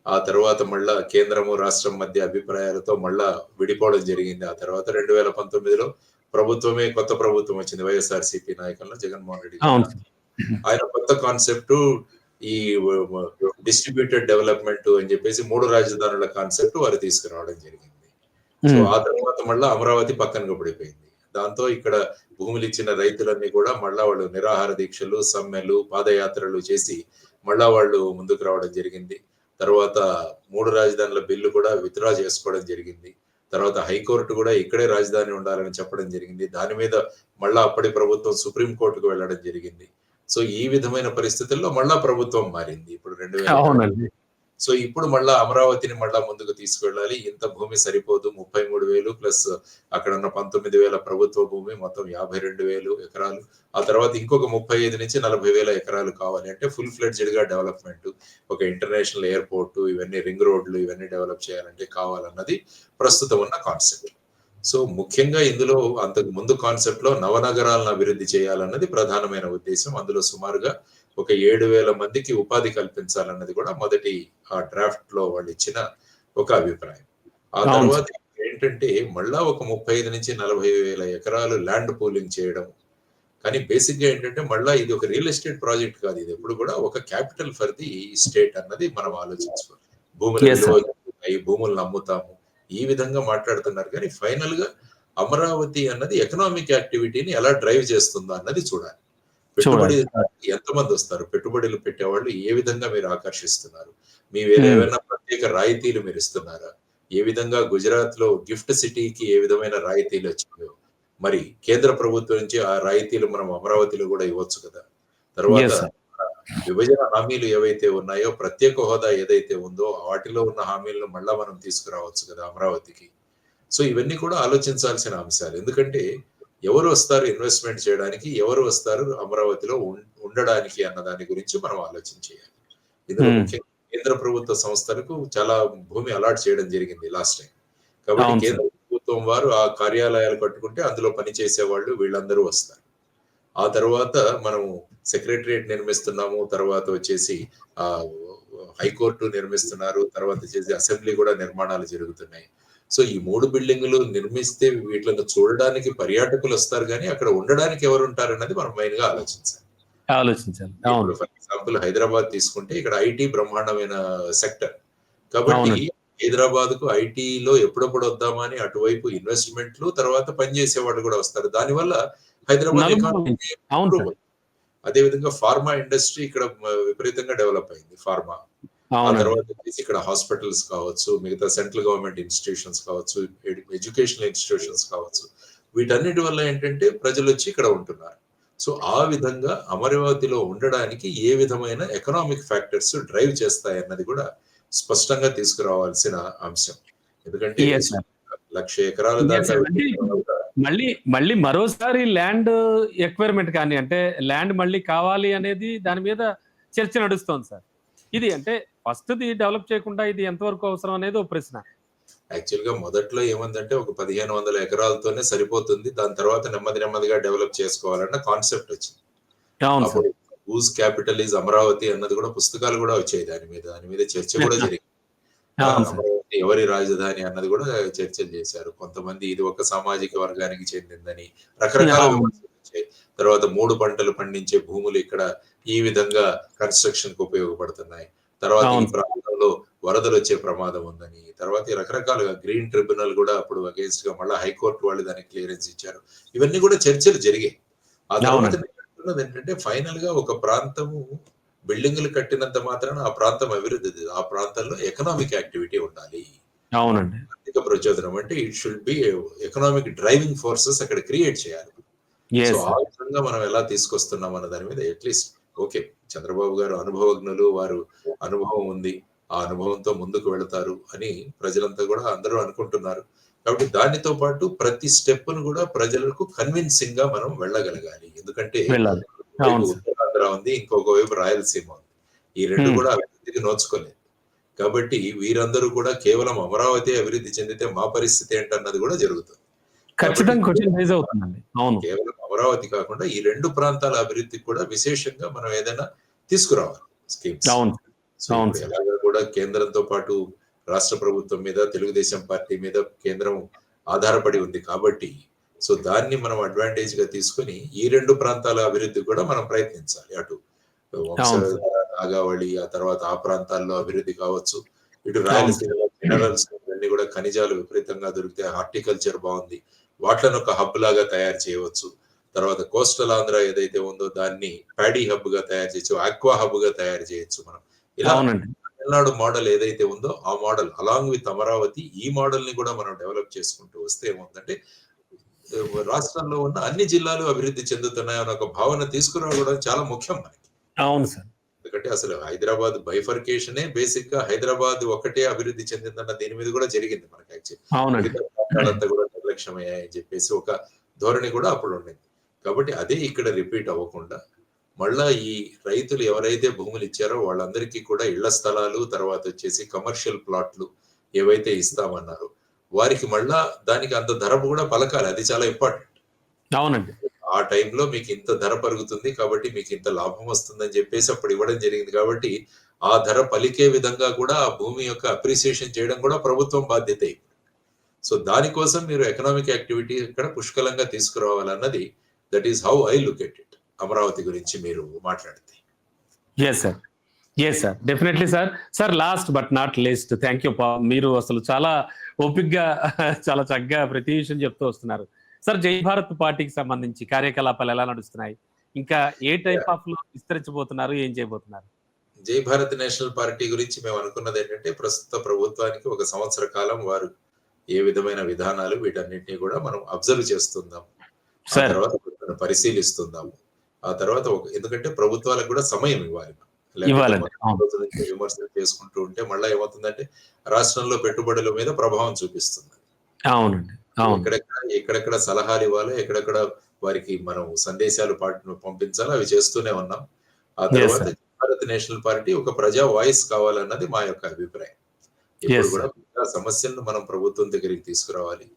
ఆ తర్వాత మళ్ళా కేంద్రము, రాష్ట్రం మధ్య అభిప్రాయాలతో మళ్ళా విడిపోవడం జరిగింది. ఆ తర్వాత 2019లో కొత్త ప్రభుత్వం వచ్చింది. వైఎస్ఆర్‌సీపీ నాయకుల్లో జగన్మోహన్ రెడ్డి గారి అవును సార్. నాయకత్వం. ఆయన కొత్త కాన్సెప్ట్ ఈ వ వ డిస్ట్రిబ్యూటెడ్ డెవలప్‌మెంట్ అని చెప్పేసి 3 రాజధానుల కాన్సెప్ట్ వారు తీసుకురావడం జరిగింది. సో, హ్మ్. ఆ తర్వాత మళ్ళా అమరావతి పక్కనకు పడిపోయింది. దాంతో ఇక్కడ భూములిచ్చిన రైతులన్నీ కూడా మళ్ళా వాళ్ళు నిరాహార దీక్షలు, సమ్మెలు, పాదయాత్రలు చేసి మళ్ళా వాళ్ళు ముందుకు రావడం జరిగింది. తర్వాత 3 రాజధానుల బిల్లు కూడా విత్‌డ్రా చేసుకోవడం జరిగింది. తర్వాత హైకోర్ట్ కూడా ఇక్కడే రాజధాని ఉండాలని చెప్పడం జరిగింది. దాని మీద మళ్ళా అప్పటి ప్రభుత్వం సుప్రీం కోర్ట్‌కి వెళ్ళడం జరిగింది. సో, ఈ విధమైన పరిస్థితుల్లో మళ్ళా ప్రభుత్వం మారింది. ఇప్పుడు 2020 అవునండి. సో, ఇప్పుడు మళ్ళా అమరావతిని మళ్ళా ముందుకు తీసుకెళ్ళాలి. ఇంత భూమి సరిపోదు. 33,000 ప్లస్ అక్కడున్న 19,000 ప్రభుత్వ భూమి మొత్తం 52,000 ఎకరాలు. ఆ తర్వాత ఇంకొక 35,000-40,000 ఎకరాలు కావాలి. అంటే ఫుల్ ఫ్లెడ్జ్డ్‌గా డెవలప్‌మెంట్. ఒక ఇంటర్నేషనల్ ఎయిర్‌పోర్ట్ ఇవన్నీ రింగ్ రోడ్లు ఇవన్నీ డెవలప్ చేయాలంటే కావాలన్నది ప్రస్తుతం ఉన్న కాన్సెప్ట్. సో, ముఖ్యంగా ఇందులో అంతకు ముందు కాన్సెప్ట్‌లో నవనగరాలను అభివృద్ధి చేయాలన్నది ప్రధానమైన ఉద్దేశ్యం. అందులో సుమారుగా ఒక 7,000 మందికి ఉపాధి కల్పించాలన్నది కూడా మొదటి డ్రాఫ్ట్‌లో వాళ్ళిచ్చిన ఒక అభిప్రాయం. ఆ అవును తర్వాత సార్. ఏంటంటే మళ్ళా ఒక 35,000-40,000 ఎకరాలు ల్యాండ్ పూలింగ్ చేయడం. కానీ బేసిక్‌గా ఏంటంటే మళ్ళా ఇది ఒక రియల్ ఎస్టేట్ ప్రాజెక్ట్ కాదు. ఇది ఎప్పుడు కూడా ఒక క్యాపిటల్ ఫర్ ది స్టేట్ అన్నది మనం ఆలోచించుకోవాలి. భూముల యెస్ విలువ సార్. పెరుగుతాయి, భూములను అమ్ముతాము. ఈ విధంగా మాట్లాడుతున్నారు కానీ ఫైనల్‌గా అమరావతి అన్నది ఎకనామిక్ యాక్టివిటీని ఎలా డ్రైవ్ చేస్తుందా అన్నది చూడాలి. పెట్టుబడి చూడాలి. ఎంతమందొస్తారు? పెట్టుబడులు పెట్టేవాళ్ళు ఏ విధంగా మీరు ఆకర్షిస్తున్నారు? మీ హ్మ్. వేరేమైనా ప్రత్యేక రాయితీలు మీరిస్తున్నారా? ఏ విధంగా గుజరాత్‌లో గిఫ్ట్ సిటీకి ఏ విధమైన రాయితీలొచ్చాయో, మరి కేంద్ర ప్రభుత్వం నుంచి ఆ రాయితీలు మనం అమరావతిలో గూడా ఇవ్వచ్చు కదా! తర్వాత యెస్ సార్. విభజన హామీలు ఏవైతే ఉన్నాయో, ప్రత్యేక హోదా ఏదైతే ఉందో, వాటిలో ఉన్న హామీలను మళ్ళా మనం తీసుకురావచ్చు కదా అమరావతికి. సో ఇవన్నీ కూడా ఆలోచించాల్సిన అంశాలు. ఎందుకంటే ఎవరు వస్తారు ఇన్వెస్ట్‌మెంట్ చేయడానికి? ఎవరు వస్తారు అమరావతిలో ఉండడానికి అన్న దాని గురించి మనం ఆలోచన చేయాలి. ఇందులో హ్మ్. ముఖ్యంగా కేంద్ర ప్రభుత్వ సంస్థలకు చాలా భూమి అలాట్ చేయడం జరిగింది లాస్ట్ టైమ్. కాబట్టి అవును సార్. కేంద్ర ప్రభుత్వం వారు ఆ కార్యాలయాలు కట్టుకుంటే అందులో పనిచేసేవాళ్ళు వీళ్ళందరూ వస్తారు. ఆ తర్వాత మనము సెక్రటరియట్ నిర్మిస్తున్నాము. తర్వాత వచ్చేసి ఆహ్, హైకోర్టు నిర్మిస్తున్నారు. తర్వాత వచ్చేసి అసెంబ్లీ కూడా నిర్మాణాలు జరుగుతున్నాయి. సో, ఈ 3 బిల్డింగులు నిర్మిస్తే వీట్లను చూడడానికి పర్యాటకులొస్తారు గానీ, అక్కడ ఉండడానికి ఎవరుంటారన్నది మనం మెయిన్‌గా ఆలోచించాలి. ఆలోచించాలి. అవును. ఇప్పుడు ఫర్ ఎగ్జాంపుల్ హైదరాబాద్ తీసుకుంటే ఇక్కడ ఐటీ బ్రహ్మాండమైన సెక్టర్. కాబట్టి అవునండి. హైదరాబాద్‌కు ఐటీలో ఎప్పుడెప్పుడు వద్దామా అని అటువైపు ఇన్వెస్ట్‌మెంట్‌లు తర్వాత పనిచేసేవాళ్ళు గూడా వస్తారు. దానివల్ల హైదరాబాద్ నలుమూలల ఎకానమీ నుంచి. అవును ఇంప్రూవ్ సార్. అవుతుంది. అదే విధంగా ఫార్మా ఇండస్ట్రీ ఇక్కడ విపరీతంగా డెవలప్ అయింది ఫార్మా. ఆ అవునండి. తర్వాత వచ్చేసి ఇక్కడ హాస్పిటల్స్ కావచ్చు, మిగతా సెంట్రల్ గవర్నమెంట్ ఇన్‌స్టిట్యూషన్స్ కావచ్చు, ఎడ్యుకేషనల్ ఇన్‌స్టిట్యూషన్స్ కావచ్చు. వీటన్నిటి వల్ల ఏంటంటే ప్రజలు వచ్చి ఇక్కడ ఉంటున్నారు. సో ఆ విధంగా అమరావతిలో ఉండడానికి ఏ విధమైన ఎకనామిక్ ఫ్యాక్టర్స్ డ్రైవ్ చేస్తాయి అన్నది కూడా స్పష్టంగా తీసుకురావాల్సిన అంశం. ఎందుకంటే ఎస్ సార్. 1,00,000 ఎకరాల ఎస్ దాకా సార్. అంటే వెళ్ళిన ఇప్పుడు తర్వాత మళ్ళీ మళ్ళీ మరోసారి ల్యాండ్ ఎక్వైర్మెంట్ కానీ అంటే ల్యాండ్ మళ్ళీ కావాలి అనేది దాని మీద చర్చ నడుస్తోంది సార్. ఇది అంటే ఫస్ట్‌ది డెవలప్ చేయకుండా ఇది ఎంతవరకు అవసరం అనేది ఒక ప్రశ్న. యాక్చువల్‌గా మొదట్లో ఏముందంటే ఒక 1,500 ఎకరాలతోనే సరిపోతుంది. దాని తర్వాత నెమ్మది నెమ్మదిగా డెవలప్ చేసుకోవాలన్న కాన్సెప్ట్ వచ్చింది. అవును సార్. అప్పుడు హూజ్ క్యాపిటల్ ఈజ్ అమరావతి అన్నది కూడా పుస్తకాలు కూడా వచ్చాయి దాని మీద. దాని మీద చర్చ కూడా జరిగింది. అవును సార్. అమరావతి ఎవరి రాజధాని అన్నది కూడా చర్చలు చేశారు. కొంతమంది ఇది ఒక సామాజిక వర్గానికి చెందిందని రకరకాల అవును. విమర్శలు వచ్చాయి. తర్వాత 3 పంటలు పండించే భూములు ఇక్కడ ఈ విధంగా కన్‌స్ట్రక్షన్‌కి ఉపయోగపడుతున్నాయి. తర్వాత ఈ అవును. ప్రాంతంలో వరదలొచ్చే ప్రమాదం ఉందని, తర్వాత ఈ రకరకాలుగా గ్రీన్ ట్రిబ్యునల్ కూడా అప్పుడు అగెయిన్స్ట్‌గా మళ్ళా హైకోర్ట్ వాళ్ళు దానికి క్లియరెన్స్ ఇచ్చారు. ఇవన్నీ కూడా చర్చలు జరిగాయి. ఆ తర్వాత అవునండి. నేను అంటున్నది ఏంటంటే ఫైనల్‌గా ఒక ప్రాంతము బిల్డింగులు కట్టినంత మాత్రాన ఆ ప్రాంతం అభివృద్ధి ఆ ప్రాంతంలో ఎకనామిక్ యాక్టివిటీ ఉండాలి. అవునండి. ఆర్థిక ప్రచోదనం అంటే it should be economic driving forces అక్కడ క్రియేట్ చేయాలి. సో ఎస్ ఆ సార్. విధంగా మనం ఎలా తీసుకొస్తున్నాం అన్న దాని మీద అట్‌లీస్ట్ ఓకే. చంద్రబాబు గారు అనుభవజ్ఞులు. వారు అనుభవం ఉంది. ఆ అనుభవంతో ముందుకు వెళతారు అని ప్రజలంతా కూడా అందరూ అనుకుంటున్నారు. కాబట్టి దానితో పాటు ప్రతి స్టెప్‌ను కూడా ప్రజలకు కన్విన్సింగ్‌గా మనం వెళ్ళగలగాలి. ఎందుకంటే వెళ్ళాలి. వైపు అవును సార్. ఉత్తరాంధ్ర ఉంది. ఇంకొక వైపు రాయలసీమ ఉంది. ఈ 2 హ్మ్. కూడా అభివృద్ధికి నోచుకోలేదు. కాబట్టి వీరందరూ కూడా కేవలం అమరావతి అభివృద్ధి చెందితే మా పరిస్థితి ఏంటన్నది కూడా జరుగుతుంది. కాబట్టి ఖచ్చితంగా క్వెషన్ రైజ్ అవుతుందండి. అవును. కేవలం అమరావతి కాకుండా ఈ 2 ప్రాంతాల అభివృద్ధికి కూడా విశేషంగా మనం ఏదైనా తీసుకురావాలి స్కీమ్స్. అవును. సో అవును ఇప్పుడు సార్. ఎలాగో కూడా కేంద్రంతో పాటు రాష్ట్ర ప్రభుత్వం మీద, తెలుగుదేశం పార్టీ మీద కేంద్రం ఆధారపడి ఉంది కాబట్టి, సో దాన్ని మనం అడ్వాంటేజ్‌గా తీసుకొని ఈ 2 ప్రాంతాల అభివృద్ధికి కూడా మనం ప్రయత్నించాలి. అటు అవును సార్. వంశధార, నాగావళి, ఆ తర్వాత ఆ ప్రాంతాల్లో అభివృద్ధి కావచ్చు. ఇటు అవును సార్. రాయలసీమలో మినరల్స్ ఇవన్నీ కూడా ఖనిజాలు విపరీతంగా దొరుకుతాయి. హార్టికల్చర్ బావుంది. వాటిలను ఒక హబ్ లాగా తయారు చేయవచ్చు. తర్వాత కోస్టల్ ఆంధ్ర ఏదైతే ఉందో దాన్ని ప్యాడీ హబ్‌గా తయారు చేయొచ్చు. ఆక్వా హబ్‌గా తయారు చేయొచ్చు మనం. ఇలా అవునండి. తమిళనాడు మోడల్ ఏదైతే ఉందో ఆ మోడల్ అలాంగ్ విత్ అమరావతి ఈ మోడల్‌ని కూడా మనం డెవలప్ చేసుకుంటూ వస్తే ఏమవుతుందంటే రాష్ట్రంలో ఉన్న అన్ని జిల్లాలు అభివృద్ధి చెందుతున్నాయన్న ఒక భావన తీసుకురావడం చాలా ముఖ్యం మనకి. అవును సార్. ఎందుకంటే అసలు హైదరాబాద్ బైఫర్కేషనే బేసిక్‌గా హైదరాబాద్ ఒక్కటే అభివృద్ధి చెందిందన్న దీని మీద కూడా జరిగింది మనకి యాక్చువల్లీ. అవునండి. మిగతా ప్రాంతాలంతా కూడా నిర్లక్ష్యమయ్యాయని చెప్పేసి ఒక ధోరణి కూడా అప్పుడు ఉండింది. కాబట్టి అదే ఇక్కడ రిపీట్ అవ్వకుండా మళ్ళా ఈ రైతులు ఎవరైతే భూములు ఇచ్చారో వాళ్ళందరికీ కూడా ఇళ్ల స్థలాలు, తర్వాత వచ్చేసి కమర్షియల్ ప్లాట్లు ఏవైతే ఇస్తామన్నారో వారికి మళ్ళా దానికి అంత ధర కూడా పలకాలి. అది చాలా ఇంపార్టెంట్. అవునండి. ఆ టైంలో మీకు ఇంత ధర పలుకుతుంది కాబట్టి మీకు ఇంత లాభం వస్తుందని చెప్పేసి అప్పుడు ఇవ్వడం జరిగింది కాబట్టి ఆ ధర పలికే విధంగా కూడా ఆ భూమి యొక్క అప్రిసియేషన్ చేయడం కూడా ప్రభుత్వం బాధ్యతే. సో దానికోసం మీరు ఎకనామిక్ యాక్టివిటీ ఇక్కడ పుష్కలంగా తీసుకురావాలన్నది that is how I look at it. Amaravati గురించి మీరు మాట్లాడితే. Yes sir. Yes sir. Definitely sir. Sir last but not least thank you మీరు అసలు చాలా ఓపికగా చాలా చక్కగా ప్రతి విషయం చెప్తూ వస్తున్నారు. సార్ జై భారత్ పార్టీకి సంబంధించి కార్యకలాపాలు ఎలా నడుస్తున్నాయి? ఇంకా ఏ టైప్ ఆఫ్‌లో విస్తరించబోతున్నారు? ఏం చేయబోతున్నారు? జై భారత్ నేషనల్ పార్టీ గురించి మేము అనుకున్నది ఏంటంటే ప్రస్తుత ప్రభుత్వానికి ఒక సంవత్సర కాలం వారు ఏ విధమైన విధానాలు వీటన్నిటిని కూడా మనం అబ్జర్వ్ చేస్తుందాం. ఆ సార్. తర్వాత మనం పరిశీలిస్తుందాము. ఆ తర్వాత ఎందుకంటే ప్రభుత్వాలకు కూడా సమయం ఇవ్వాలి. లేకపోతే ఇవ్వాలండి. మొదటి అవును. రోజు నుంచి విమర్శలు చేసుకుంటూ ఉంటే మళ్ళా ఏమవుతుందంటే రాష్ట్రంలో పెట్టుబడుల మీద ప్రభావం చూపిస్తుంది. అవునండి. అవును. ఎక్కడెక్కడ సలహాలు ఇవ్వాలో, ఎక్కడెక్కడ వారికి మనం సందేశాలు పంపించాలో అవి చేస్తూనే ఉన్నాం. ఆ యెస్ తర్వాత సార్. భారత్ నేషనల్ పార్టీ ఒక ప్రజా వాయిస్ కావాలన్నది మా యొక్క అభిప్రాయం. ఎప్పుడు యెస్ కూడా సార్. ప్రజా సమస్యలను మనం ప్రభుత్వం దగ్గరికి తీసుకురావాలి.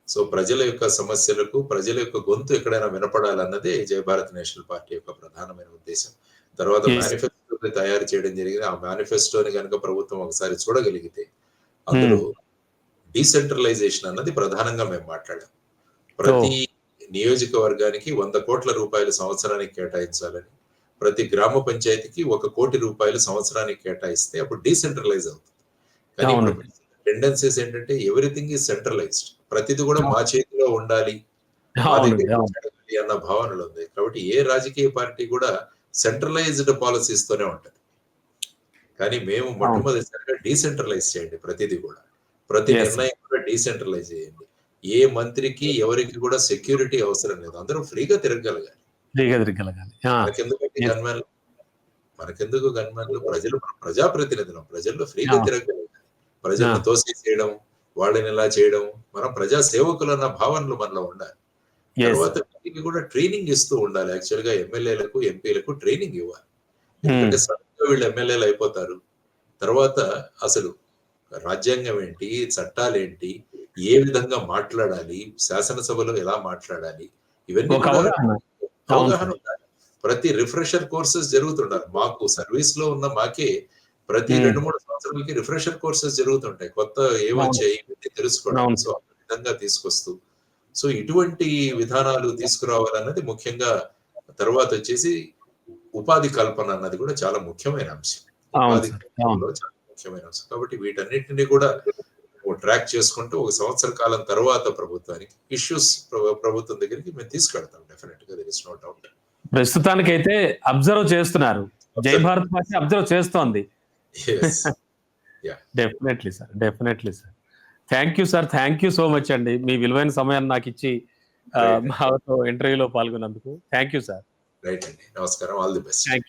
సో ప్రజల యొక్క సమస్యలకు, ప్రజల యొక్క గొంతు ఎక్కడైనా వినపడాలన్నదే జై భారత్ నేషనల్ పార్టీ యొక్క ప్రధానమైన ఉద్దేశ్యం. తర్వాత యెస్. మేనిఫెస్టోని తయారు చేయడం జరిగింది. ఆ మేనిఫెస్టోని గనుక ప్రభుత్వం ఒకసారి చూడగలిగితే హ్మ్. అందులో డీసెంట్రలైజేషన్ అన్నది ప్రధానంగా మేము మాట్లాడాం. ఓహ్! ప్రతి నియోజకవర్గానికి 100 కోట్ల రూపాయలు సంవత్సరానికి కేటాయించాలని, ప్రతి గ్రామ పంచాయతీకి 1 కోటి రూపాయలు సంవత్సరానికి కేటాయిస్తే అప్పుడు డీసెంట్రలైజ్ అవుతుంది. కానీ ఇప్పుడు అవునండి. టెండెన్సీస్ ఏంటంటే ఎవ్రీథింగ్ ఈజ్ సెంట్రలైజ్డ్. ప్రతిది కూడా మా అవును. చేతిలో ఉండాలి. మా అవునండి. దగ్గరికి అవును. వచ్చి అడగాలి అన్న భావనలు ఉంది. కాబట్టి ఏ రాజకీయ పార్టీ కూడా సెంట్రలైజ్డ్ పాలిసీస్ తోనే ఉంటది. కానీ మేము అవును. మొట్టమొదటిసారిగా డీసెంట్రలైజ్ చేయండి ప్రతిది కూడా. ప్రతి యెస్ సార్. నిర్ణయం కూడా డీసెంట్రలైజ్ చేయండి. ఏ మంత్రికి ఎవరికి కూడా సెక్యూరిటీ అవసరం లేదు. అందరూ ఫ్రీగా తిరగగలగాలి. మనకెందుకండి గన్‌మ్యాన్‌లు? మనకెందుకు గన్‌మ్యాన్‌లు? ప్రజలు మనం ప్రజాప్రతినిధులం. ప్రజల్లో ఫ్రీగా తిరగగలగాలి. ప్రజలను తోసేసేయడం, వాళ్ళని ఇలా చేయడం, మనం ప్రజా సేవకులన్న భావనలు మనలో ఉండాలి. తర్వాత వీళ్ళకి కూడా ట్రైనింగ్ ఇస్తూ ఉండాలి. యాక్చువల్‌గా ఎమ్మెల్యేలకు, ఎంపీలకు ట్రైనింగ్ ఇవ్వాలి. ఎందుకంటే సడన్‌గా వీళ్ళు ఎమ్మెల్యేలు అయిపోతారు. తర్వాత అసలు రాజ్యాంగం ఏంటి? చట్టాలేంటి? ఏ విధంగా మాట్లాడాలి? శాసనసభలో ఎలా మాట్లాడాలి? ఇవన్నీ కూడా అవగాహన ఉండాలి. ప్రతి రిఫ్రెషర్ కోర్సెస్ జరుగుతుండాలి. మాకు సర్వీస్‌లో ఉన్న మాకే ప్రతి 2-3 సంవత్సరాలకి రిఫ్రెషర్ కోర్సెస్ జరుగుతుంటాయి. కొత్త ఏవొచ్చాయి ఇవన్నీ తెలుసుకోవడానికి. సో, ఆ విధంగా తీసుకొస్తూ సో, ఇటువంటి విధానాలు తీసుకురావాలన్నది ముఖ్యంగా తర్వాతొచ్చేసి ఉపాధి కల్పన అన్నది కూడా చాలా ముఖ్యమైన అంశం. ఉపాధి కల్పనలో చాలా ముఖ్యమైన అంశం. కాబట్టి వీటన్నిటిని కూడా ట్రాక్ చేసుకుంటూ ఒక సంవత్సర కాలం తర్వాత ప్రభుత్వానికి ఇష్యూస్ ప్రభుత్వం దగ్గరికి మేము తీసుకెళ్తాం. డెఫినెట్ గా దేర్ ఇస్ నో డౌట్. ప్రస్తుతానికైతే అబ్జర్వ్ చేస్తున్నారు. జై భారత్ పార్టీ అబ్జర్వ్ చేస్తోంది. Definitely sir. Definitely sir. Thank you sir. Thank you so much అండి. మీ విలువైన సమయాన్ని నాకు ఇచ్చి మాతో ఇంటర్వ్యూలో పాల్గొన్నందుకు. Thank you sir. రైట్ అండి. నమస్కారం. All the best.